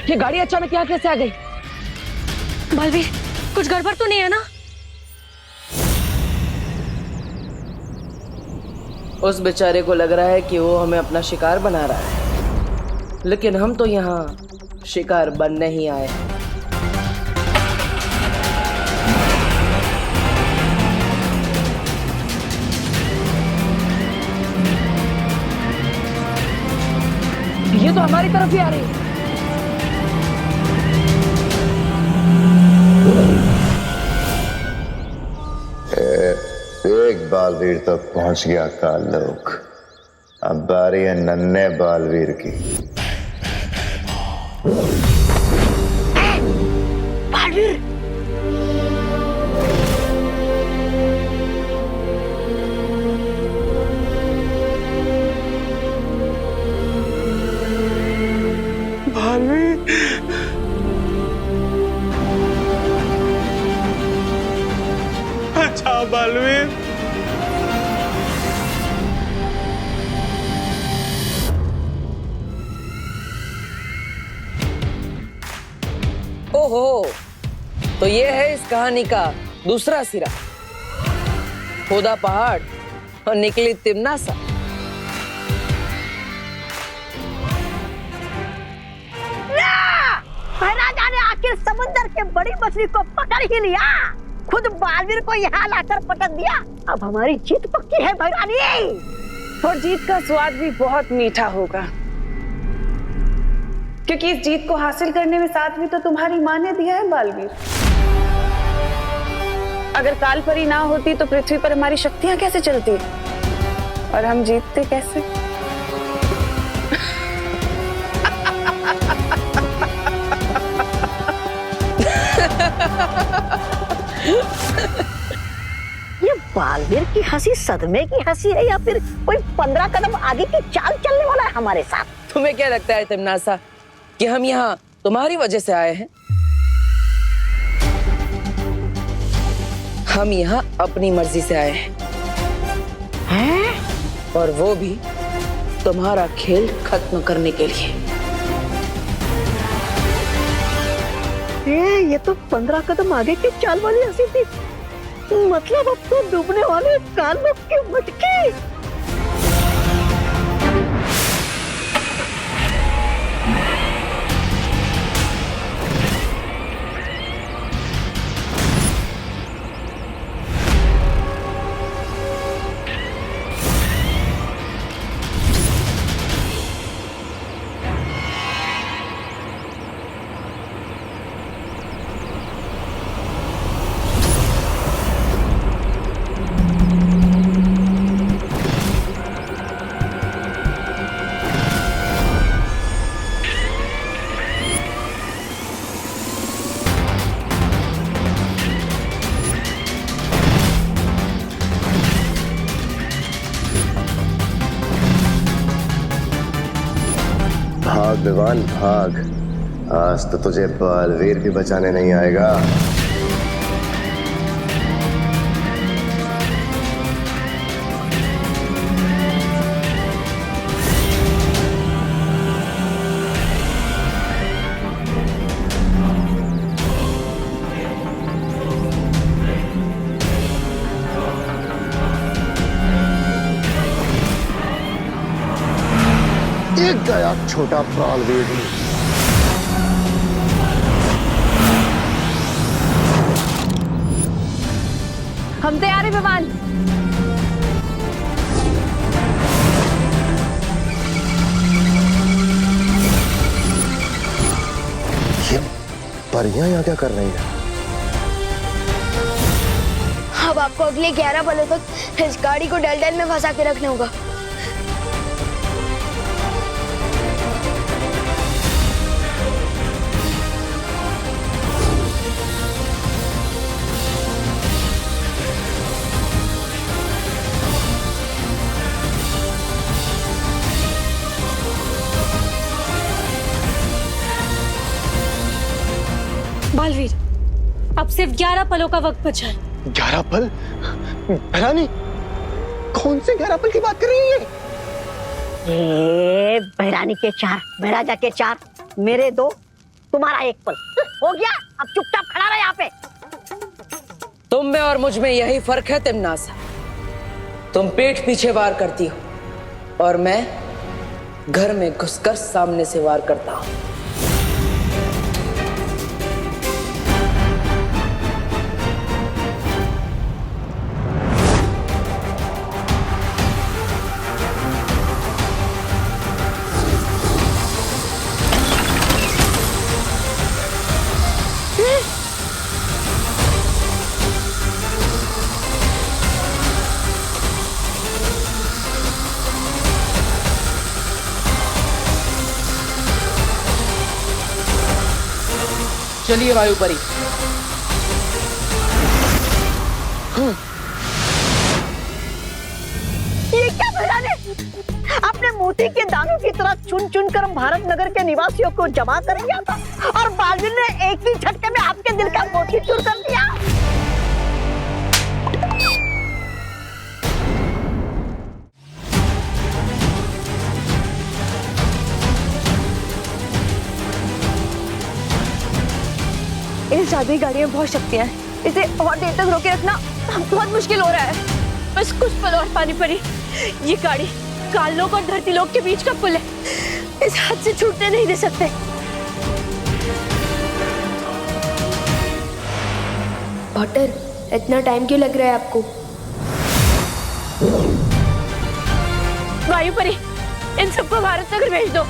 D: ये गाड़ी अचानक यहाँ कैसे आ गई?
B: बालवीर, कुछ गड़बड़ तो नहीं है ना?
D: उस बेचारे को लग रहा है कि वो हमें अपना शिकार बना रहा है, लेकिन हम तो यहाँ शिकार बनने ही आए। ये तो हमारी तरफ ही आ रही है।
N: एक बालवीर तक पहुंच गया काल लोक। अब बारी है नन्हे बालवीर की।
J: बालवीर,
P: अच्छा बालवीर,
D: ओहो, तो ये है इस कहानी का दूसरा सिरा। खोदा पहाड़ और निकली तिमनासा।
J: कि समुद्र के बड़ी मछली को पकड़ ही लिया, खुद बालवीर को यहाँ लाकर पटक दिया। अब हमारी जीत पक्की है भैरानी।
Q: और जीत का स्वाद भी बहुत मीठा होगा, क्योंकि इस जीत को हासिल करने में साथ भी तो तुम्हारी माँ ने दिया है बालवीर। अगर कालपरी ना होती तो पृथ्वी पर हमारी शक्तियां कैसे चलती और हम जीतते कैसे?
J: ये बालवीर की हंसी सदमे की हंसी है या फिर कोई 15 कदम आगे की चाल चलने वाला है हमारे साथ?
D: तुम्हें क्या लगता है तिमनासा कि हम यहाँ तुम्हारी वजह से आए हैं? हम यहाँ अपनी मर्जी से आए हैं, और वो भी तुम्हारा खेल खत्म करने के लिए।
J: ये तो 15 कदम आगे की चाल वाली हंसी थी। मतलब अब तो डूबने वाले कानों की मटकी।
O: भाग विवान भाग, आज तो तुझे बालवीर भी बचाने नहीं आएगा। एक गया छोटा बालवीर।
L: हम तैयार हैं विमान।
O: ये परियां यहाँ क्या कर रही है?
A: अब आपको अगले 11 पलों तक इस गाड़ी को डल में फंसा के रखना होगा।
B: बालवीर, अब सिर्फ 11 पलों का वक्त बचा है।
M: 11 पल? भैरानी, कौन से 11 पल की बात कर रही है?
J: भैरानी के 4, भैराजा के 4, मेरे 2, तुम्हारा 1 पल। हो गया, अब चुपचाप खड़ा रहे यहाँ पे।
D: तुम में और मुझ में यही फर्क है तिमनासा। तुम पीठ पीछे वार करती हो और मैं घर में घुसकर सामने से वार करता हूं। चलिए वायुपरी।
J: ये क्या भैरानी? अपने मोती के दानों की तरह चुन चुन कर भारत नगर के निवासियों को जमा कर दिया था, और बालवीर ने एक ही झटके में आपके दिल का मोती चूर कर दिया।
L: इस जादुई गाड़ी में बहुत शक्तियां हैं, इसे और देर तक रोके रखना बहुत मुश्किल हो रहा है। बस कुछ पल और पानी पड़ी। ये गाड़ी काललोक और धरती लोक के बीच का पुल है, इस हाथ से छूटने नहीं दे सकते।
A: भट्टर, इतना टाइम क्यों लग रहा है आपको?
L: वायु परी, इन सबको भारत नगर भेज दो।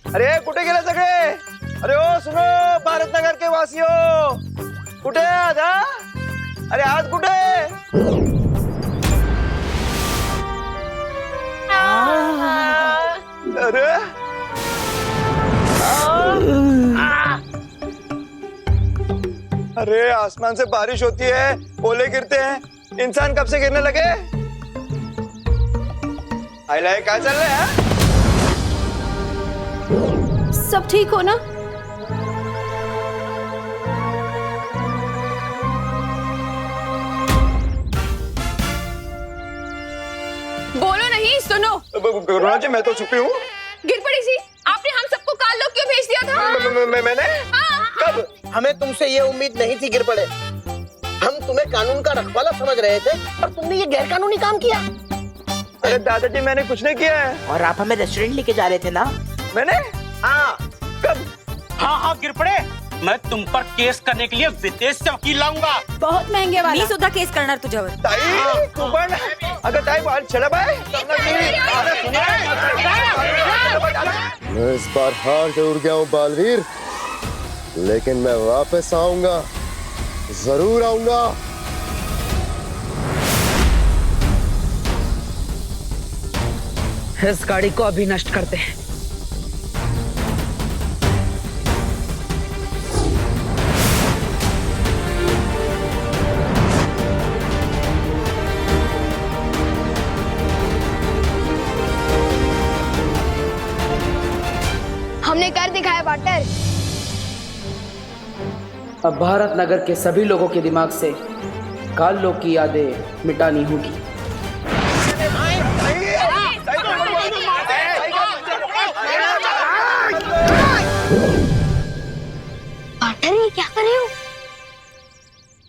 G: अरे कुठे गेले सगळे? अरे ओ सुनो भारत नगर के वासियों, कुठे आज? अरे आज कुठे? अरे अरे आसमान से बारिश होती है, ओले गिरते हैं, इंसान कब से गिरने लगे? हाय क्या चल रहा है?
L: सब ठीक हो ना? बोलो नहीं, सुनो।
G: करुणा जी मैं तो छुपी हूँ।
L: गिर पड़ी सी, आपने हम सबको काल लोग क्यों भेज दिया था?
G: मैंने कब?
F: हमें तुमसे ये उम्मीद नहीं थी गिर पड़े। हम तुम्हें कानून का रखवाला समझ रहे थे और तुमने ये गैर कानूनी काम किया।
G: अरे दादाजी मैंने कुछ नहीं किया है।
E: और आप हमें रेस्टोरेंट लेके जा रहे थे ना?
G: मैंने?
E: हाँ।
G: कब?
P: हाँ गिर पड़े, मैं तुम पर केस करने के लिए विदेश से वकील लाऊंगा।
L: बहुत महंगे वाला।
I: मी सुद्धा केस करणार तुझ्यावर।
G: ताई तू पण अगं ताई बाहेर चला बाय।
O: मैं इस बार हार जरूर गया हूँ बालवीर, लेकिन मैं वापस आऊंगा, जरूर आऊंगा।
D: इस गाड़ी को अभी नष्ट करते हैं।
A: हमने कर दिखाया पार्टनर।
R: अब भारत नगर के सभी लोगों के दिमाग से काल लोग की यादें मिटानी होगी।
A: पार्टनर ये क्या कर रहे हो?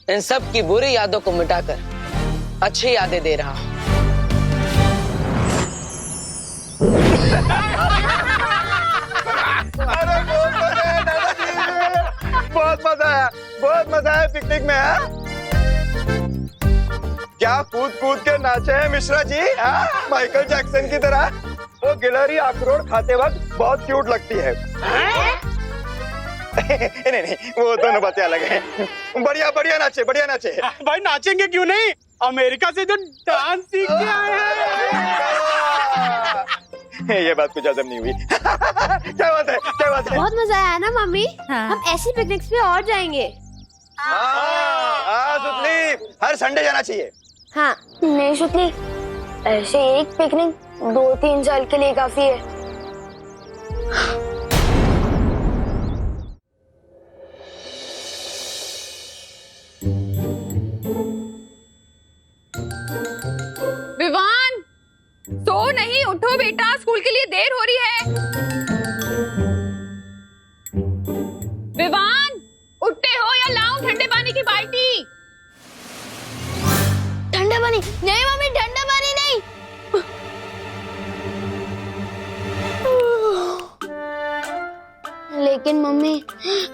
D: इन सब की बुरी यादों को मिटाकर अच्छी यादें दे रहा हूं।
G: बहुत मजा आया पिकनिक में। क्या कूद कूद के नाचे हैं मिश्रा जी, माइकल जैक्सन की तरह। वो गिलहरी अखरोट खाते वक्त बहुत क्यूट लगती है। नहीं, वो दोनों बातें अलग हैं। बढ़िया बढ़िया नाचे, बढ़िया नाचे।
P: भाई नाचेंगे क्यों नहीं, अमेरिका से जो डांस सीख के आए हैं।
G: ये बात कुछ हजम नहीं हुई। क्या बात है, क्या बात है?
L: बहुत मजा आया ना मम्मी?
I: हाँ।
L: हम ऐसी पिकनिक्स पे और जाएंगे।
G: सुतली, हर संडे जाना चाहिए।
L: हाँ।
A: नहीं सुतली, ऐसे एक पिकनिक 2-3 साल के लिए काफी है।
L: विवान, सो नहीं, उठो बेटा, स्कूल के लिए देर हो रही है। विवान, उठते हो या लाऊं ठंडे पानी की बाल्टी?
A: ठंडा पानी नहीं मम्मी, ठंडा पानी नहीं। लेकिन मम्मी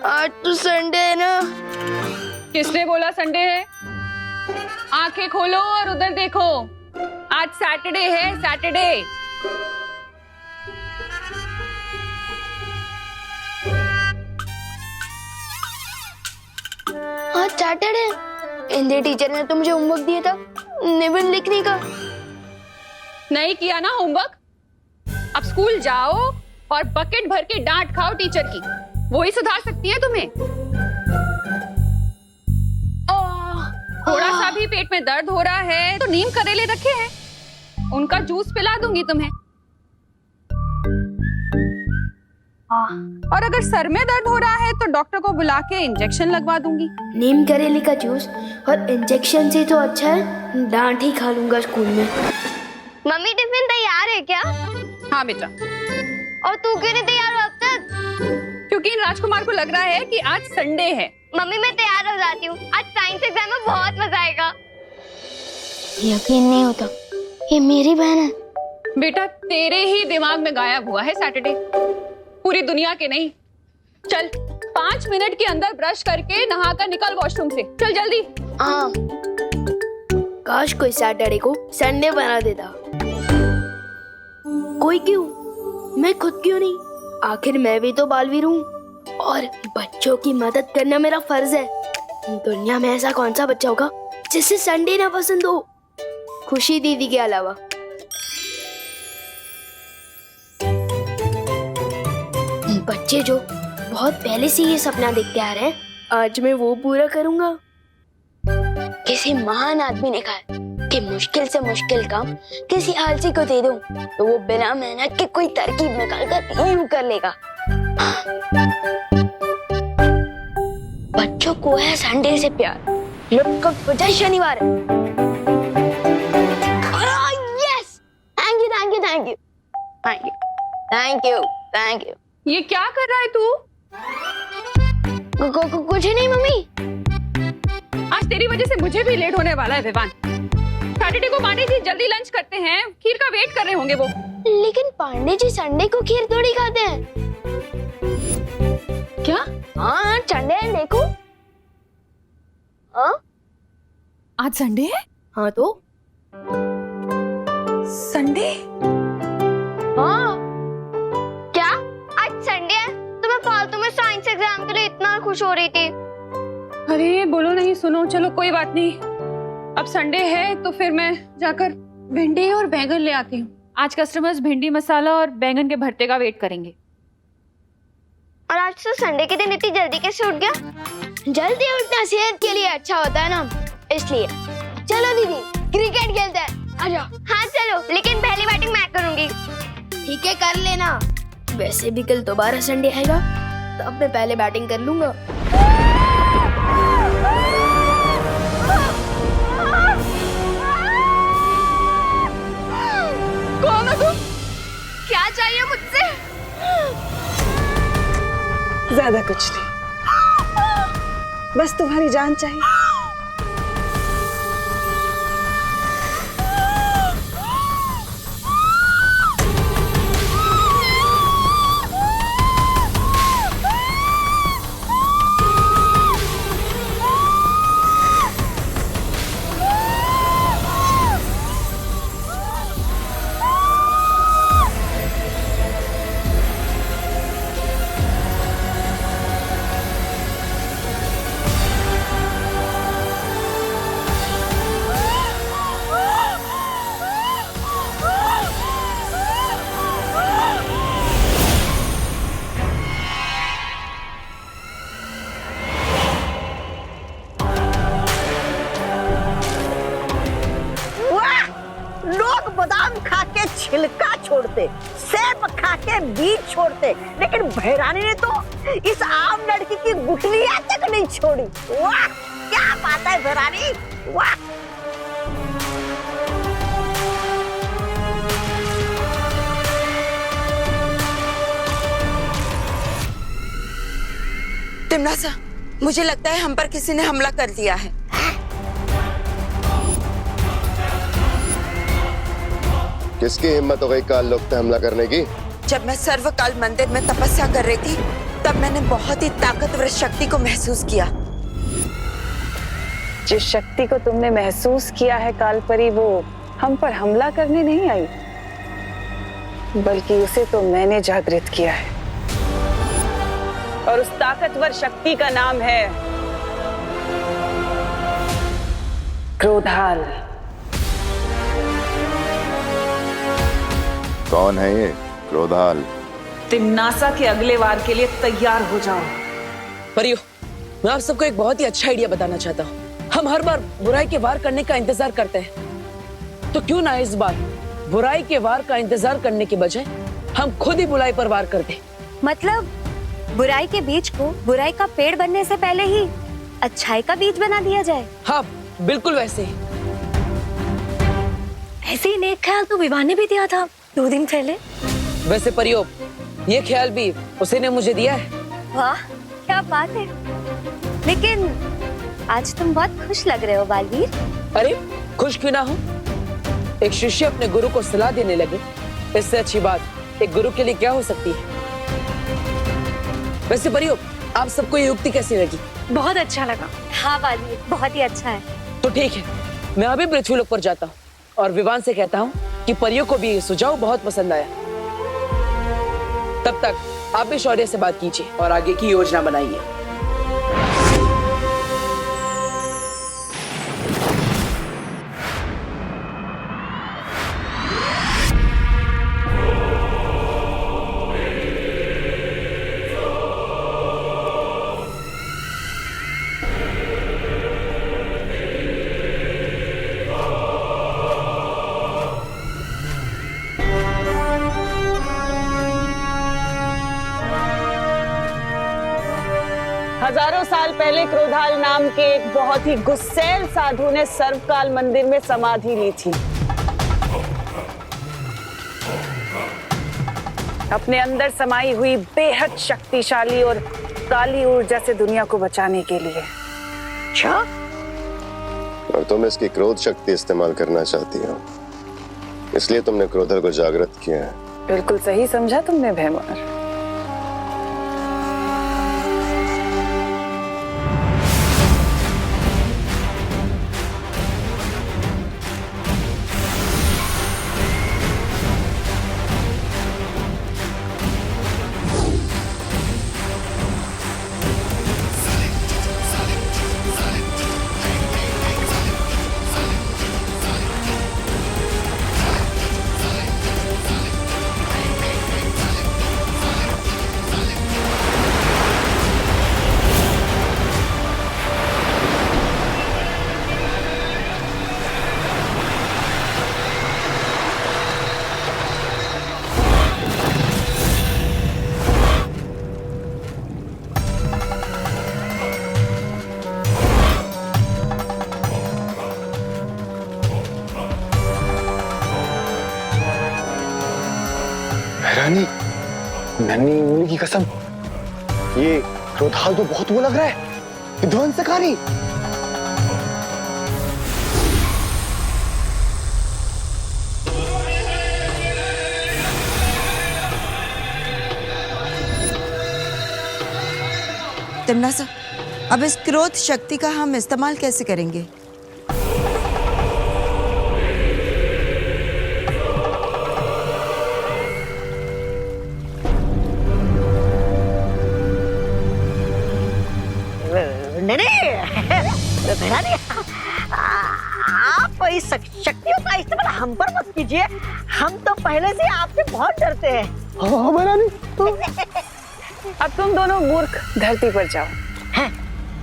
A: आज तो संडे है ना।
L: किसने बोला संडे है? आंखें खोलो और उधर देखो, आज सैटरडे है, सैटरडे।
A: आज सैटरडे। हिंदी टीचर ने तो मुझे होमवर्क दिया था निबंध लिखने का।
L: नहीं किया ना होमवर्क? अब स्कूल जाओ और बकेट भर के डांट खाओ टीचर की, वो ही सुधार सकती है तुम्हें। थोड़ा सा भी पेट में दर्द हो रहा है तो नीम करेले रखे हैं, उनका जूस पिला दूंगी तुम्हें। और अगर सर में दर्द हो रहा है तो डॉक्टर को बुला के इंजेक्शन लगवा दूंगी।
A: नीम करेले का जूस और इंजेक्शन से तो अच्छा है डांट ही खा लूंगा स्कूल में। मम्मी टिफिन तैयार है क्या?
L: हाँ बेटा।
A: और तू क्यों नहीं तैयार हो अब तक?
L: क्योंकि राजकुमार को लग रहा है कि आज संडे है।
A: मम्मी मैं तैयार हो जाती हूँ, आज साइंस एग्जाम में बहुत मजा आएगा। यकीन नहीं होता, ये मेरी बहन है।
L: बेटा तेरे ही दिमाग में गायब हुआ है सैटरडे, पूरी दुनिया के नहीं। चल 5 मिनट के अंदर ब्रश करके नहा कर निकल वॉशरूम से, चल जल्दी।
A: हाँ, काश कोई सैटरडे को संडे बना देता। कोई क्यों, मैं खुद क्यों नहीं? आखिर मैं भी तो बालवीर हूँ और बच्चों की मदद करना मेरा फर्ज है। दुनिया में ऐसा कौन सा बच्चा होगा जिसे संडे ना पसंद हो, खुशी दीदी के अलावा। बच्चे जो बहुत पहले से ये सपना देखते आ रहे हैं, आज मैं वो पूरा करूंगा। किसी महान आदमी ने कहा कि मुश्किल से मुश्किल काम किसी आलसी को दे दूं तो वो बिना मेहनत के कोई तरकीब निकालकर यूं कर लेगा। बच्चों को है संडे से प्यार, लोग को वजह शनिवार है। Yes, thank you thank you thank you thank you thank you thank you.
L: ये क्या कर रहा है तू?
A: कुछ नहीं मम्मी।
L: आज तेरी वजह से मुझे भी लेट होने वाला है विवान। सैटरडे को पांडे जी जल्दी लंच करते हैं, खीर का वेट कर रहे होंगे वो।
A: लेकिन पांडे जी संडे को खीर थोड़ी खाते हैं।
L: क्या?
A: हाँ संडे है, देखो। हाँ
L: आज संडे है?
A: हाँ तो
Q: संडे?
A: हाँ क्या आज संडे है? तो मैं फालतू में साइंस एग्जाम के लिए इतना खुश हो रही थी।
L: अरे बोलो नहीं, सुनो, चलो कोई बात नहीं। अब संडे है तो फिर मैं जाकर भिंडी और बैंगन ले आती हूँ। आज कस्टमर्स भिंडी मसाला और बैंगन के भरते का वेट करेंगे।
A: और आज तो संडे के दिन इतनी जल्दी कैसे उठ गया? जल्दी उठना सेहत के लिए अच्छा होता है ना, इसलिए। चलो दीदी क्रिकेट खेलते हैं, आ जाओ। हाँ चलो, लेकिन पहली बैटिंग मैं करूंगी। ठीक है कर लेना। वैसे भी कल दोबारा संडे आएगा तो अब मैं पहले बैटिंग कर लूंगा।
L: कौन हो तुम? क्या चाहिए मुझसे?
Q: ज्यादा कुछ नहीं, बस तुम्हारी जान चाहिए।
J: छिलका छोड़ते, सेब खा के बीज छोड़ते, लेकिन भैरानी ने तो इस आम लड़की की गुठलियां तक नहीं छोड़ी। वाह क्या बात है भैरानी, वाह।
K: तिमनासा, मुझे लगता है हम पर किसी ने हमला कर दिया है।
O: किसकी हिम्मत हो गई काल लोक पे हमला करने की?
K: जब मैं सर्वकाल मंदिर में तपस्या कर रही थी तब मैंने बहुत ही ताकतवर शक्ति को महसूस किया।
Q: जिस शक्ति को तुमने महसूस किया है कालपरी, वो हम पर हमला करने नहीं आई, बल्कि उसे तो मैंने जागृत किया है। और उस ताकतवर शक्ति का नाम है क्रोधाल।
N: कौन है ये क्रोधाल?
Q: तिमनासा के अगले वार के लिए तैयार हो जाओ।
D: परियो, मैं आप सबको एक बहुत ही अच्छा आइडिया बताना चाहता हूँ। हम हर बार बुराई के वार करने का इंतजार करते हैं, तो क्यों ना इस बार बुराई के वार का इंतजार करने के बजाय हम खुद ही बुराई पर वार कर दें।
I: मतलब बुराई के बीज को बुराई का पेड़ बनने से पहले ही अच्छाई का बीज बना दिया जाए।
D: हाँ बिल्कुल वैसे ही।
B: ऐसे ही नेक ख्याल तो विवान ने भी दिया था 2 दिन पहले।
D: वैसे परियो, ये ख्याल भी उसी ने मुझे दिया है।
I: वाह क्या बात है। लेकिन
C: आज तुम बहुत खुश लग रहे हो बालवीर।
D: अरे खुश क्यों ना हो, एक शिष्य अपने गुरु को सलाह देने लगे, इससे अच्छी बात एक गुरु के लिए क्या हो सकती है। वैसे परियो, आप सबको ये युक्ति कैसी लगी?
B: बहुत अच्छा लगा।
C: हाँ बालवीर, बहुत ही अच्छा है।
D: तो ठीक है, मैं अभी पृथ्वीलोक पर जाता हूँ और विवान से कहता हूँ कि परियों को भी ये सुझाव बहुत पसंद आया। तब तक आप भी शौर्य से बात कीजिए
R: और आगे की योजना बनाइए।
J: हजारों साल पहले क्रोधाल नाम के एक बहुत ही गुस्सैल साधु ने सर्वकाल मंदिर में समाधि ली थी। अपने अंदर समाई हुई बेहद शक्तिशाली और काली ऊर्जा से दुनिया को बचाने के लिए।
O: अच्छा, और तुम इसकी क्रोध शक्ति इस्तेमाल करना चाहती हो, इसलिए तुमने क्रोधल को जागृत किया है।
Q: बिल्कुल सही समझा तुमने भैमार।
F: रानी, नन्ही उंगली की कसम, ये क्रोधाल तो बहुत वो लग रहा है, विध्वंसकारी।
K: तिमनासा, अब इस क्रोध शक्ति का हम इस्तेमाल कैसे करेंगे?
J: आप इस शक्तियों का इस्तेमाल हम पर मत कीजिए, हम तो पहले से आपसे बहुत डरते हैं।
Q: अब तुम दोनों मूर्ख धरती पर जाओ,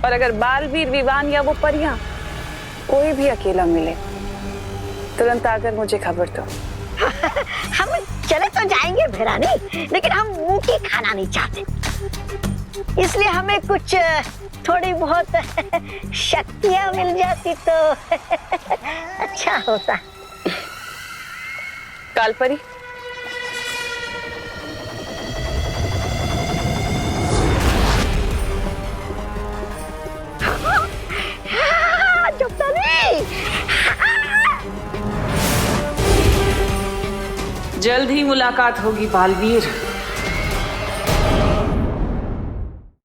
Q: और अगर बालवीर, विवान या वो परियां कोई भी अकेला मिले, तुरंत आकर मुझे खबर दो।
J: हम चले तो जाएंगे भैरानी, लेकिन हम मुंह की खाना नहीं चाहते, इसलिए हमें कुछ थोड़ी बहुत शक्तियां मिल जाती तो अच्छा होता।
Q: कालपरी,
R: जल्द ही मुलाकात होगी बालवीर।